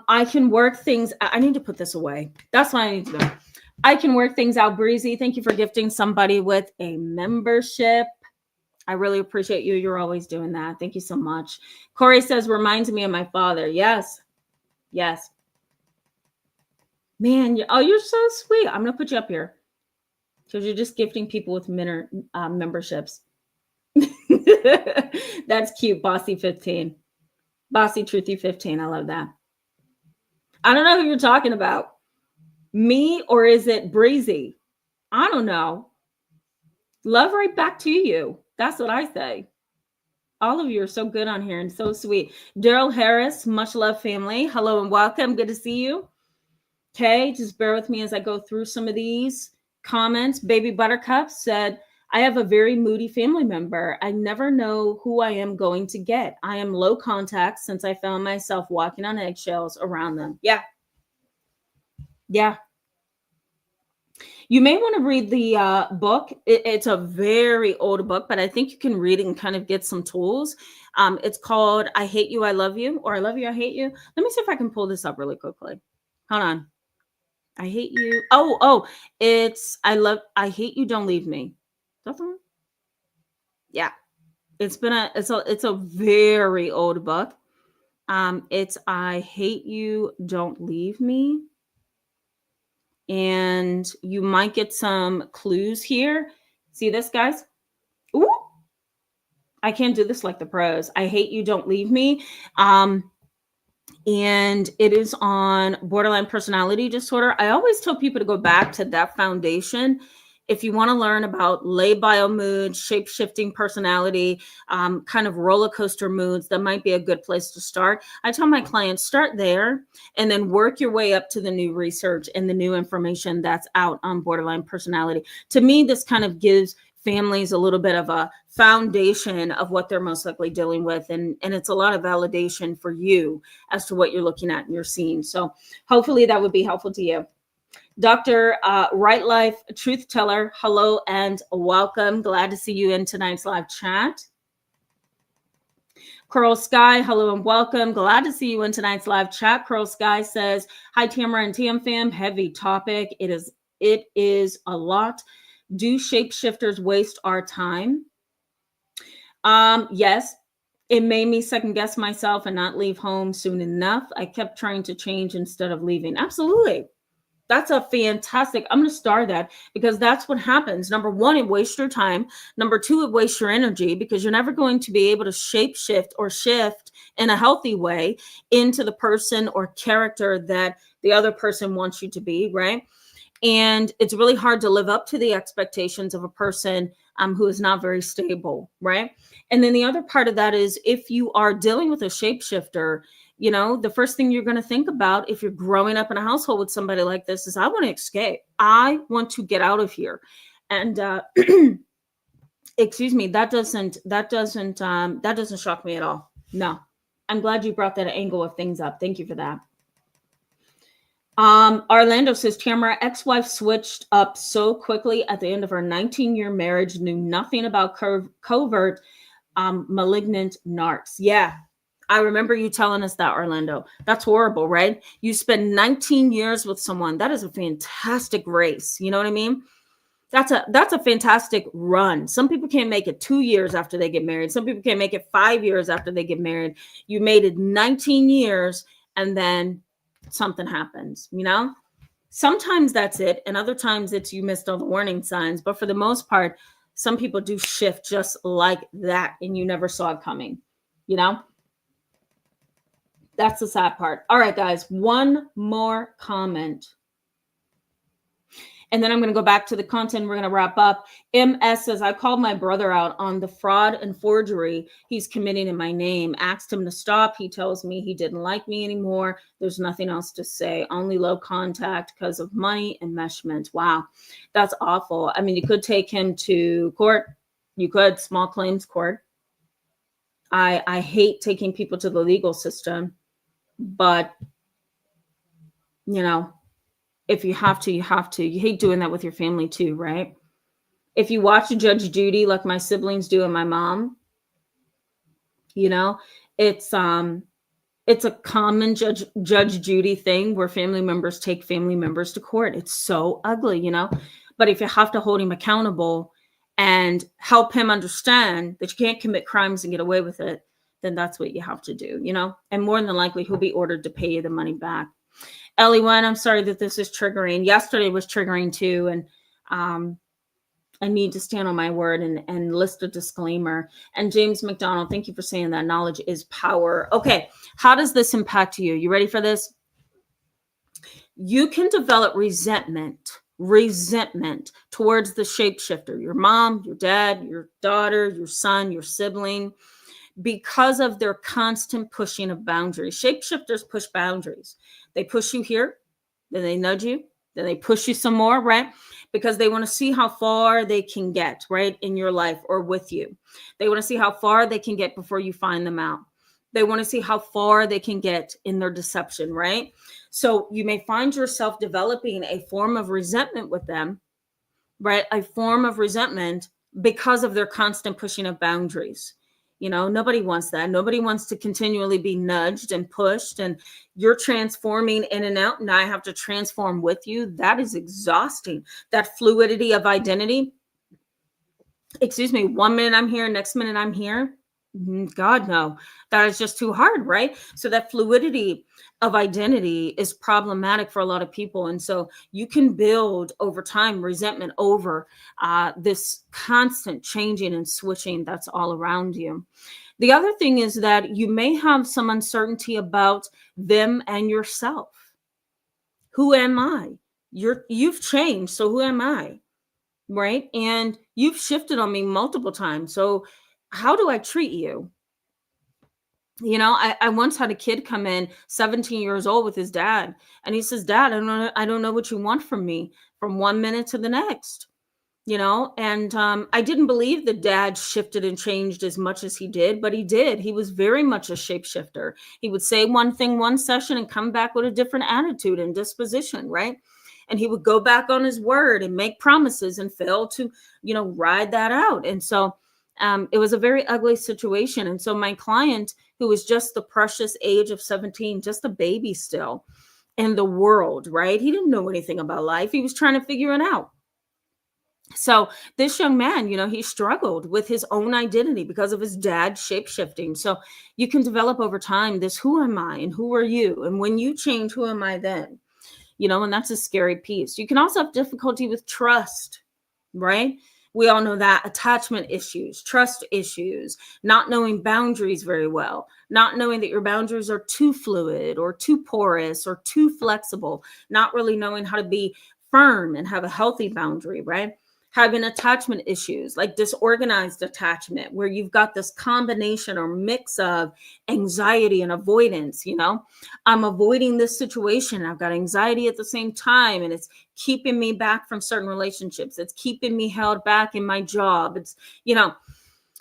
I can work things. I need to put this away. That's what I need to do. I can work things out, Breezy. Thank you for gifting somebody with a membership. I really appreciate you. You're always doing that. Thank you so much. Corey says, reminds me of my father. Yes. Yes. Man, you're so sweet. I'm going to put you up here because you're just gifting people with memberships. That's cute. Bossy 15. Bossy Truthy 15. I love that. I don't know who you're talking about. Me, or is it Breezy? I don't know. Love right back to you. That's what I say. All of you are so good on here and so sweet. Daryl Harris, much love, family. Hello and welcome. Good to see you. Okay, just bear with me as I go through some of these comments. Baby Buttercup said, I have a very moody family member. I never know who I am going to get. I am low contact since I found myself walking on eggshells around them. Yeah. Yeah. You may want to read the book. It's a very old book, but I think you can read it and kind of get some tools. It's called I Hate You, I Love You, or I Love You, I Hate You. Let me see if I can pull this up really quickly. Hold on. I hate you. It's I Hate You, Don't Leave Me. That's the one? Yeah. It's a very old book. It's I Hate You, Don't Leave Me. And you might get some clues here. See this, guys? Ooh, I can't do this like the pros. I Hate You, Don't Leave Me. And it is on borderline personality disorder. I always tell people to go back to that foundation. If you want to learn about labile mood, shape-shifting personality, kind of roller coaster moods, that might be a good place to start. I tell my clients, start there and then work your way up to the new research and the new information that's out on borderline personality. To me, this kind of gives families a little bit of a foundation of what they're most likely dealing with. And it's a lot of validation for you as to what you're looking at and you're seeing. So hopefully that would be helpful to you. Dr. Right Life Truth Teller, hello and welcome. Glad to see you in tonight's live chat. Coral Sky, hello and welcome. Glad to see you in tonight's live chat. Coral Sky says, hi, Tamara and TM fam. Heavy topic. It is a lot. Do shapeshifters waste our time? Yes. It made me second guess myself and not leave home soon enough. I kept trying to change instead of leaving. Absolutely. That's a fantastic. I'm going to star that because that's what happens. Number one, it wastes your time. Number two, it wastes your energy because you're never going to be able to shape shift or shift in a healthy way into the person or character that the other person wants you to be, right? And it's really hard to live up to the expectations of a person who is not very stable, right? And then the other part of that is if you are dealing with a shapeshifter, you know, the first thing you're going to think about if you're growing up in a household with somebody like this is, I want to escape. I want to get out of here. And excuse me, that doesn't shock me at all. No, I'm glad you brought that angle of things up. Thank you for that. Orlando says, Tamara, ex-wife switched up so quickly at the end of our 19-year marriage, knew nothing about covert malignant narcs. Yeah, I remember you telling us that, Orlando. That's horrible, right? You spend 19 years with someone. That is a fantastic race. You know what I mean? That's a fantastic run. Some people can't make it 2 years after they get married. Some people can't make it 5 years after they get married. You made it 19 years and then something happens, you know? Sometimes that's it. And other times it's you missed all the warning signs. But for the most part, some people do shift just like that and you never saw it coming, you know? That's the sad part. All right, guys, one more comment. And then I'm going to go back to the content. We're going to wrap up. MS says, I called my brother out on the fraud and forgery he's committing in my name. Asked him to stop. He tells me he didn't like me anymore. There's nothing else to say. Only low contact because of money enmeshment. Wow, that's awful. I mean, you could take him to court. You could, small claims court. I hate taking people to the legal system, but, you know, if you have to, you have to. You hate doing that with your family too, right? If you watch Judge Judy, like my siblings do and my mom, you know, it's a common Judge Judy thing where family members take family members to court. It's so ugly, you know, but if you have to hold him accountable and help him understand that you can't commit crimes and get away with it, then that's what you have to do, you know, and more than likely he'll be ordered to pay you the money back. Ellie1, I'm sorry that this is triggering. Yesterday was triggering too. And I need to stand on my word and list a disclaimer. And James McDonald, thank you for saying that. Knowledge is power. Okay, how does this impact you? You ready for this? You can develop resentment towards the shapeshifter, your mom, your dad, your daughter, your son, your sibling, because of their constant pushing of boundaries. Shapeshifters push boundaries. They push you here, then they nudge you, then they push you some more, right? Because they want to see how far they can get, right, in your life or with you. They want to see how far they can get before you find them out. They want to see how far they can get in their deception, right? So you may find yourself developing a form of resentment with them, right? A form of resentment because of their constant pushing of boundaries. You know, nobody wants that. Nobody wants to continually be nudged and pushed, and you're transforming in and out, and I have to transform with you. That is exhausting. That fluidity of identity. Excuse me, 1 minute I'm here, next minute I'm here. God, no, that is just too hard, right? So that fluidity of identity is problematic for a lot of people. And so you can build over time resentment over this constant changing and switching that's all around you. The other thing is that you may have some uncertainty about them and yourself. Who am I? You've changed, so who am I? Right? And you've shifted on me multiple times. So how do I treat you? You know, I once had a kid come in 17 years old with his dad, and he says, Dad, I don't know what you want from me from 1 minute to the next, you know? And I didn't believe the dad shifted and changed as much as he did, but he did. He was very much a shapeshifter. He would say one thing one session and come back with a different attitude and disposition, right? And he would go back on his word and make promises and fail to, you know, ride that out. And so it was a very ugly situation. And so my client, who was just the precious age of 17, just a baby still in the world, right? He didn't know anything about life. He was trying to figure it out. So this young man, you know, he struggled with his own identity because of his dad shape-shifting. So you can develop over time this, who am I and who are you? And when you change, who am I then? and that's a scary piece. You can also have difficulty with trust, right? We all know that. Attachment issues, trust issues, not knowing boundaries very well, not knowing that your boundaries are too fluid or too porous or too flexible, not really knowing how to be firm and have a healthy boundary, right? Having attachment issues like disorganized attachment, where you've got this combination or mix of anxiety and avoidance. I'm avoiding this situation. I've got anxiety at the same time, and it's keeping me back from certain relationships. It's keeping me held back in my job.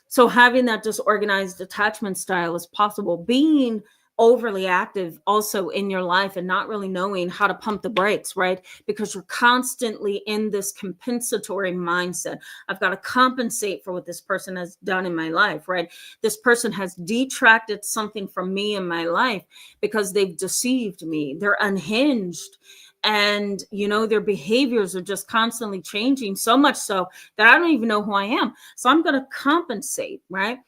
So having that disorganized attachment style is possible. Being overly active also in your life and not really knowing how to pump the brakes, right? Because you're constantly in this compensatory mindset. I've got to compensate for what this person has done in my life, right? This person has detracted something from me in my life because they've deceived me. They're unhinged. And, their behaviors are just constantly changing, so much so that I don't even know who I am. So I'm going to compensate, right?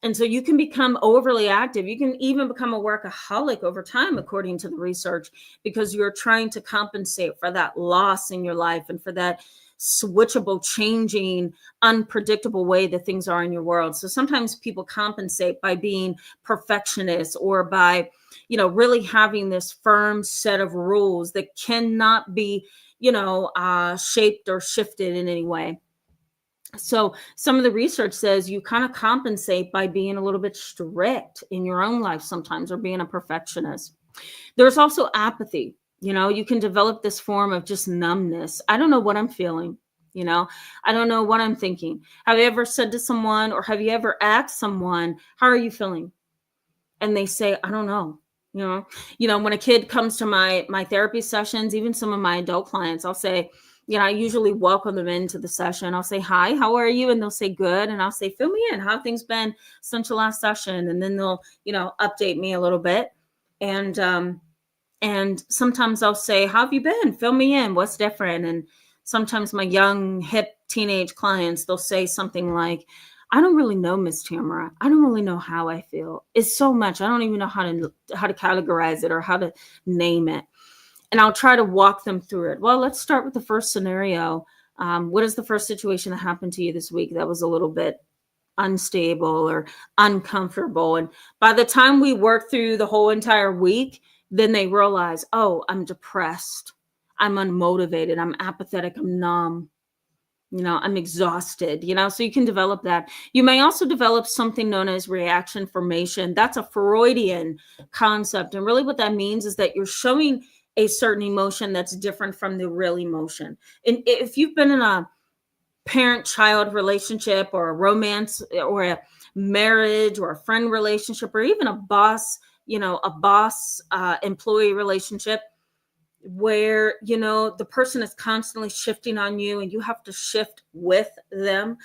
And so you can become overly active. You can even become a workaholic over time, according to the research, because you're trying to compensate for that loss in your life and for that switchable, changing, unpredictable way that things are in your world. So sometimes people compensate by being perfectionists or by, really having this firm set of rules that cannot be, shaped or shifted in any way. So some of the research says you kind of compensate by being a little bit strict in your own life sometimes, or being a perfectionist. There's also apathy. You can develop this form of just numbness. I don't know what I'm feeling. I don't know what I'm thinking. Have you ever said to someone, or have you ever asked someone, how are you feeling? And they say, I don't know. When a kid comes to my therapy sessions, even some of my adult clients, I'll say, I usually welcome them into the session. I'll say, hi, how are you? And they'll say, good. And I'll say, fill me in. How have things been since your last session? And then they'll, update me a little bit. And sometimes I'll say, how have you been? Fill me in. What's different? And sometimes my young, hip teenage clients, they'll say something like, I don't really know, Miss Tamara. I don't really know how I feel. It's so much. I don't even know how to categorize it or how to name it. And I'll try to walk them through it. Well, let's start with the first scenario. What is the first situation that happened to you this week that was a little bit unstable or uncomfortable? And by the time we work through the whole entire week, then they realize, oh, I'm depressed. I'm unmotivated. I'm apathetic. I'm numb. I'm exhausted, so you can develop that. You may also develop something known as reaction formation. That's a Freudian concept. And really what that means is that you're showing a certain emotion that's different from the real emotion. And if you've been in a parent-child relationship or a romance or a marriage or a friend relationship or even a boss employee relationship, where the person is constantly shifting on you and you have to shift with them,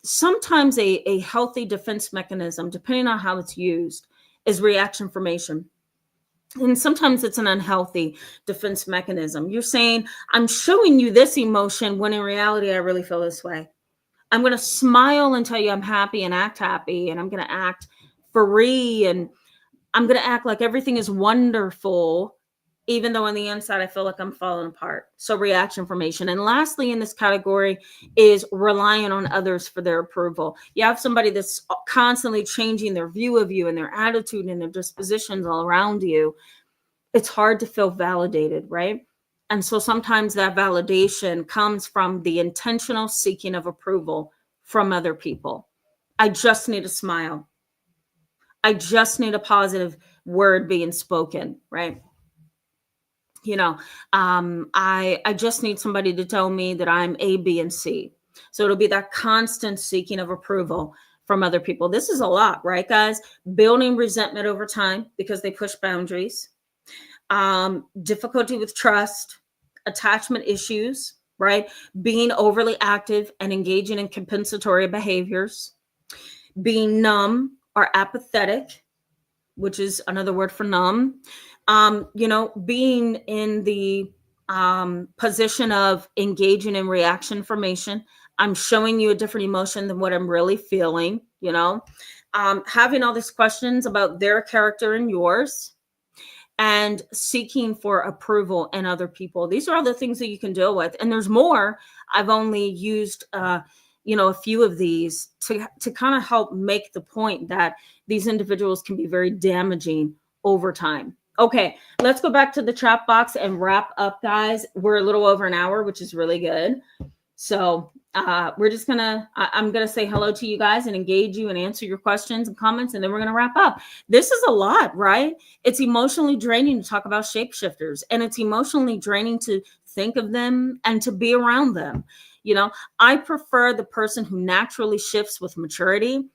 sometimes a healthy defense mechanism, depending on how it's used, is reaction formation. And sometimes it's an unhealthy defense mechanism. You're saying, I'm showing you this emotion when in reality I really feel this way. I'm going to smile and tell you I'm happy and act happy, and I'm going to act free, and I'm going to act like everything is wonderful, even though on the inside I feel like I'm falling apart. So reaction formation. And lastly in this category is relying on others for their approval. You have somebody that's constantly changing their view of you and their attitude and their dispositions all around you. It's hard to feel validated, right? And so sometimes that validation comes from the intentional seeking of approval from other people. I just need a smile. I just need a positive word being spoken, right? I just need somebody to tell me that I'm A, B, and C. So it'll be that constant seeking of approval from other people. This is a lot, right, guys? Building resentment over time because they push boundaries, difficulty with trust, attachment issues, right? Being overly active and engaging in compensatory behaviors, being numb or apathetic, which is another word for numb, being in the position of engaging in reaction formation. I'm showing you a different emotion than what I'm really feeling, having all these questions about their character and yours, and seeking for approval in other people. These are all the things that you can deal with. And there's more. I've only used, a few of these to kind of help make the point that these individuals can be very damaging over time. Okay, let's go back to the chat box and wrap up, guys. We're a little over an hour, which is really good. So we're just I'm gonna say hello to you guys and engage you and answer your questions and comments, and then we're gonna wrap up. This is a lot, right? It's emotionally draining to talk about shapeshifters, and it's emotionally draining to think of them and to be around them. I prefer the person who naturally shifts with maturity,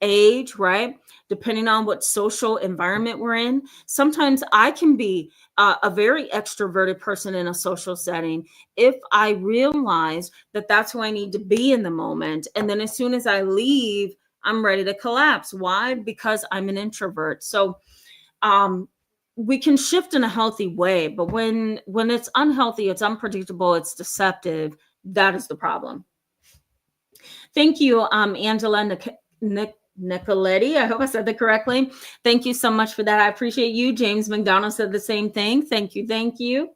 age, right? Depending on what social environment we're in. Sometimes I can be a very extroverted person in a social setting if I realize that that's who I need to be in the moment. And then as soon as I leave, I'm ready to collapse. Why? Because I'm an introvert. So we can shift in a healthy way, but when it's unhealthy, it's unpredictable, it's deceptive, that is the problem. Thank you, Angela Nicoletti. I hope I said that correctly. Thank you so much for that. I appreciate you. James McDonald said the same thing. Thank you. Thank you.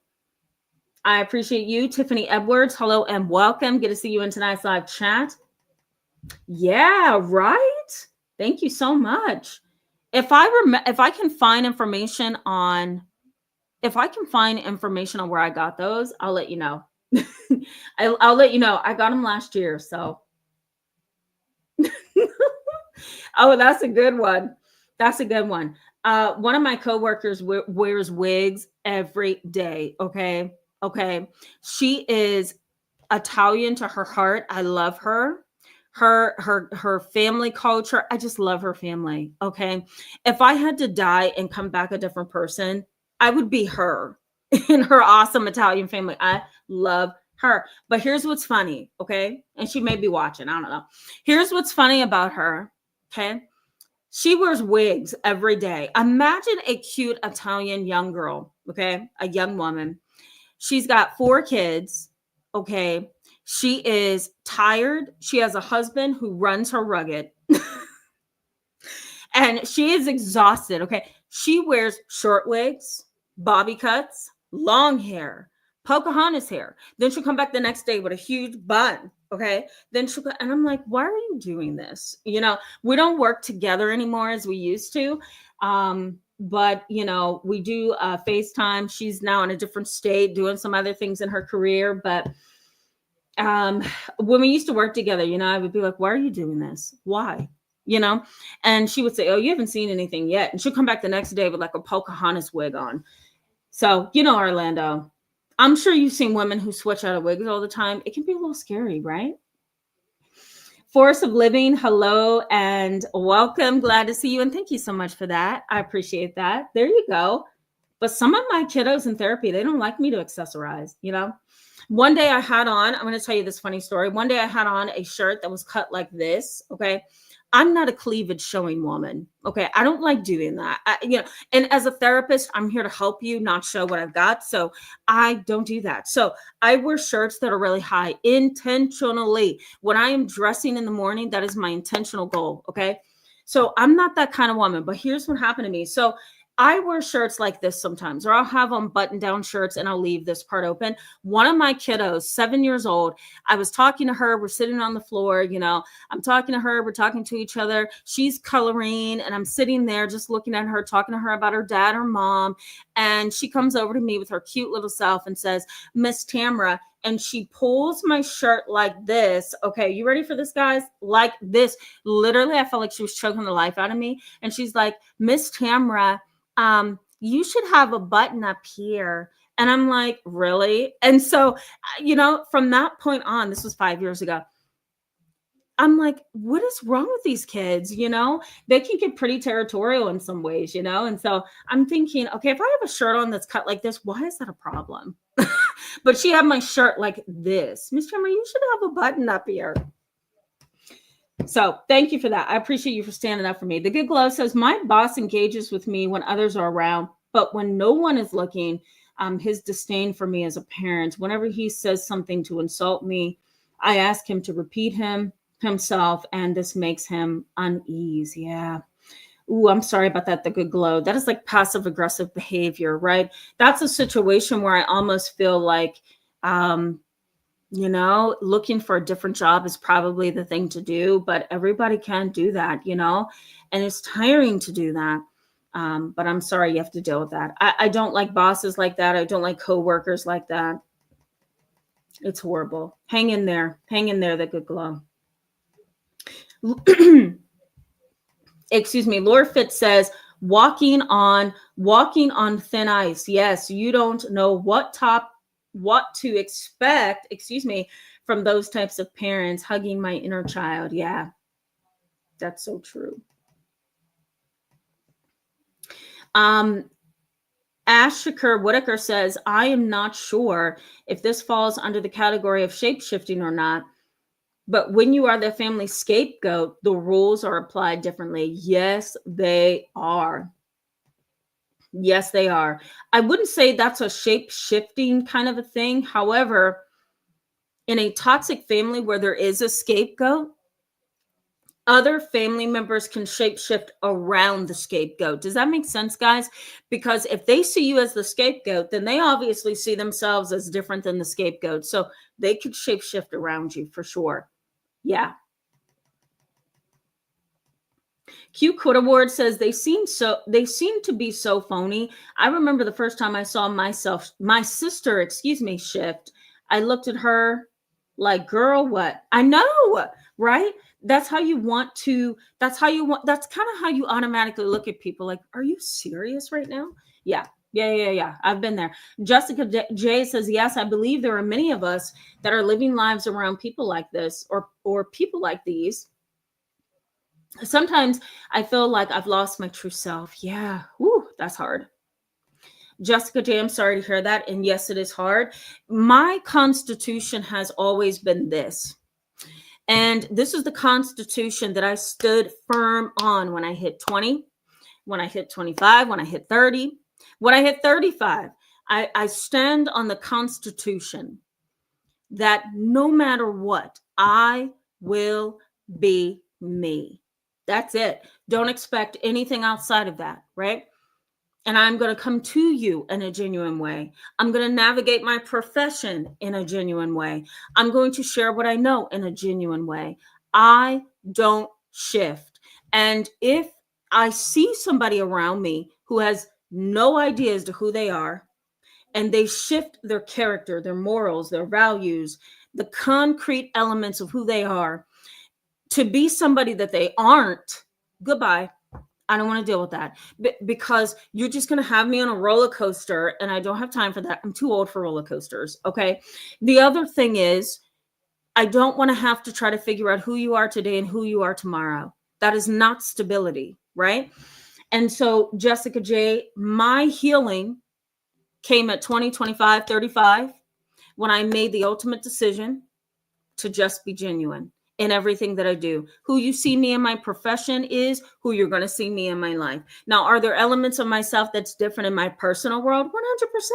I appreciate you. Tiffany Edwards, hello and welcome. Good to see you in tonight's live chat. Yeah, right. Thank you so much. If I can find information on where I got those, I'll let you know. I'll let you know. I got them last year, so. Oh, that's a good one. That's a good one. One of my coworkers wears wigs every day. Okay. She is Italian to her heart. I love her. Her family culture. I just love her family. Okay. If I had to die and come back a different person, I would be her in her awesome Italian family. I love her. But here's what's funny. Okay. And she may be watching. I don't know. Here's what's funny about her. Okay. She wears wigs every day. Imagine a cute Italian young girl. Okay. A young woman. She's got 4 kids. Okay. She is tired. She has a husband who runs her rugged. And she is exhausted. Okay. She wears short wigs, bobby cuts, long hair, Pocahontas hair. Then she'll come back the next day with a huge bun. Okay. Then she'll go, and I'm like, why are you doing this? We don't work together anymore as we used to. But we do FaceTime. She's now in a different state, doing some other things in her career. But when we used to work together, I would be like, why are you doing this? Why? And she would say, oh, you haven't seen anything yet. And she'll come back the next day with like a Pocahontas wig on. So, Orlando, I'm sure you've seen women who switch out of wigs all the time. It can be a little scary, right? Force of Living, hello and welcome. Glad to see you. And thank you so much for that. I appreciate that. There you go. But some of my kiddos in therapy, they don't like me to accessorize, One day I had on, I'm going to tell you this funny story. One day I had on a shirt that was cut like this. Okay. I'm not a cleavage showing woman. Okay. I don't like doing that. And as a therapist, I'm here to help you, not show what I've got. So I don't do that. So I wear shirts that are really high intentionally. When I am dressing in the morning, that is my intentional goal. Okay. So I'm not that kind of woman, but here's what happened to me. So I wear shirts like this sometimes, or I'll have on button down shirts and I'll leave this part open. One of my kiddos, 7 years old, I was talking to her. We're sitting on the floor, I'm talking to her. We're talking to each other. She's coloring and I'm sitting there just looking at her, talking to her about her dad or mom. And she comes over to me with her cute little self and says, Miss Tamara, and she pulls my shirt like this. Okay, you ready for this, guys? Like this. Literally, I felt like she was choking the life out of me. And she's like, Miss Tamara, you should have a button up here. And I'm like, really? And so, from that point on, this was 5 years ago, I'm like, what is wrong with these kids? They can get pretty territorial in some ways, And so I'm thinking, okay, if I have a shirt on that's cut like this, why is that a problem? But she had my shirt like this. Miss Chamber, you should have a button up here. So thank you for that. I appreciate you for standing up for me. The Good Glove says, my boss engages with me when others are around, but when no one is looking, his disdain for me as a parent, whenever he says something to insult me, I ask him to repeat himself, and this makes him unease. Yeah. Ooh, I'm sorry about that. The good glow. That is like passive aggressive behavior, right? That's a situation where I almost feel like, um, looking for a different job is probably the thing to do, but everybody can't do that, and it's tiring to do that. But I'm sorry you have to deal with that. I don't like bosses like that. I don't like coworkers like that. It's horrible. Hang in there. Hang in there, the good glow. Excuse me. Laura Fitz says, walking on thin ice. Yes, you don't know what to expect, from those types of parents. Hugging my inner child. Yeah, that's so true. Ash Shakur Whitaker says, I am not sure if this falls under the category of shapeshifting or not, but when you are the family scapegoat, the rules are applied differently. Yes, they are. Yes, they are. I wouldn't say that's a shape-shifting kind of a thing. However, in a toxic family where there is a scapegoat, other family members can shapeshift around the scapegoat. Does that make sense, guys? Because if they see you as the scapegoat, then they obviously see themselves as different than the scapegoat. So they could shapeshift around you for sure. Yeah. Q Quit Award says they seem to be so phony. I remember the first time I saw my sister, shift. I looked at her like, girl, what? I know, right? That's kind of how you automatically look at people like, are you serious right now? Yeah. I've been there. Jessica J says, yes, I believe there are many of us that are living lives around people like this or people like these. Sometimes I feel like I've lost my true self. Yeah. Whew, that's hard. Jessica J, I'm sorry to hear that. And yes, it is hard. My constitution has always been this. And this is the constitution that I stood firm on when I hit 20, when I hit 25, when I hit 30, when I hit 35. I stand on the constitution that no matter what, I will be me. That's it. Don't expect anything outside of that, right? And I'm going to come to you in a genuine way. I'm going to navigate my profession in a genuine way. I'm going to share what I know in a genuine way. I don't shift. And if I see somebody around me who has no idea as to who they are, and they shift their character, their morals, their values, the concrete elements of who they are to be somebody that they aren't, goodbye. I don't want to deal with that because you're just going to have me on a roller coaster and I don't have time for that. I'm too old for roller coasters. Okay. The other thing is, I don't want to have to try to figure out who you are today and who you are tomorrow. That is not stability, right? And so, Jessica J, my healing came at 20, 25, 35 when I made the ultimate decision to just be genuine in everything that I do. Who you see me in my profession is who you're going to see me in my life. Now, are there elements of myself that's different in my personal world?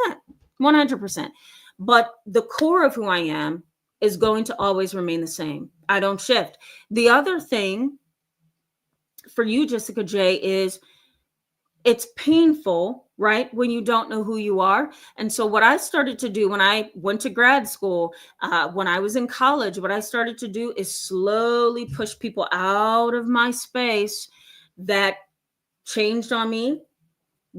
100%. 100%. But the core of who I am is going to always remain the same. I don't shift. The other thing for you, Jessica J, is it's painful, right? When you don't know who you are. And so what I started to do when I went to grad school, when I was in college, what I started to do is slowly push people out of my space that changed on me,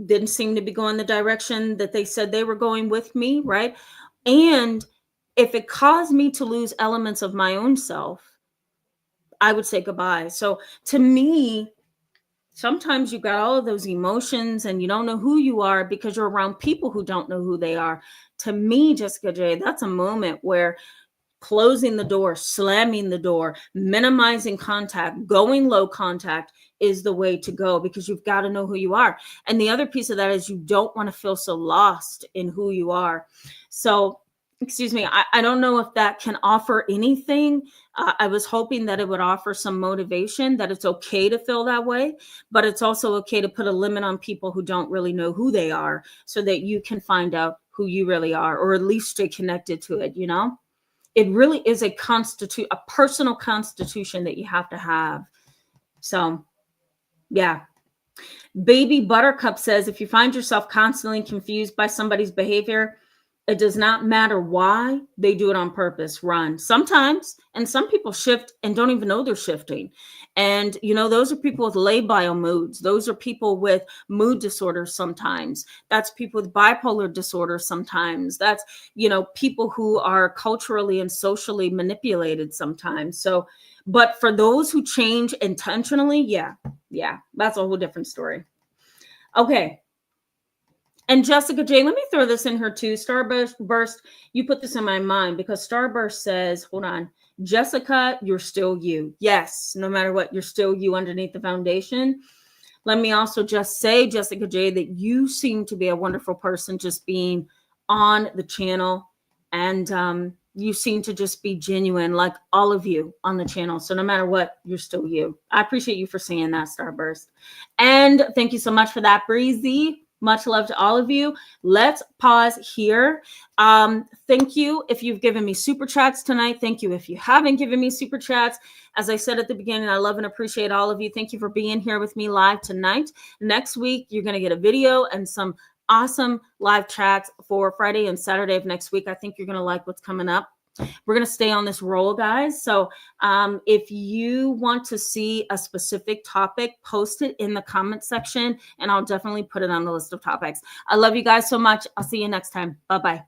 didn't seem to be going the direction that they said they were going with me, right? And if it caused me to lose elements of my own self, I would say goodbye. So to me, sometimes you got all of those emotions and you don't know who you are because you're around people who don't know who they are. To me, Jessica J, that's a moment where closing the door, slamming the door, minimizing contact, going low contact is the way to go because you've got to know who you are. And the other piece of that is you don't want to feel so lost in who you are. So, excuse me, I don't know if that can offer anything. I was hoping that it would offer some motivation, that it's okay to feel that way, but it's also okay to put a limit on people who don't really know who they are so that you can find out who you really are, or at least stay connected to it, you know? It really is a personal constitution that you have to have. So, yeah. Baby Buttercup says, if you find yourself constantly confused by somebody's behavior, it does not matter why, they do it on purpose. Run. Sometimes, and some people shift and don't even know they're shifting. And, you know, those are people with labile moods. Those are people with mood disorders sometimes. That's people with bipolar disorder sometimes. That's, you know, people who are culturally and socially manipulated sometimes. So, but for those who change intentionally, yeah, that's a whole different story. Okay. And Jessica J, let me throw this in here too. Starburst, you put this in my mind because Starburst says, hold on, Jessica, you're still you. Yes, no matter what, you're still you underneath the foundation. Let me also just say, Jessica J, that you seem to be a wonderful person just being on the channel. And you seem to just be genuine, like all of you on the channel. So no matter what, you're still you. I appreciate you for saying that, Starburst. And thank you so much for that, Breezy. Much love to all of you. Let's pause here. Thank you if you've given me super chats tonight. Thank you if you haven't given me super chats. As I said at the beginning, I love and appreciate all of you. Thank you for being here with me live tonight. Next week, you're going to get a video and some awesome live chats for Friday and Saturday of next week. I think you're going to like what's coming up. We're going to stay on this roll, guys. So if you want to see a specific topic, post it in the comment section, and I'll definitely put it on the list of topics. I love you guys so much. I'll see you next time. Bye-bye.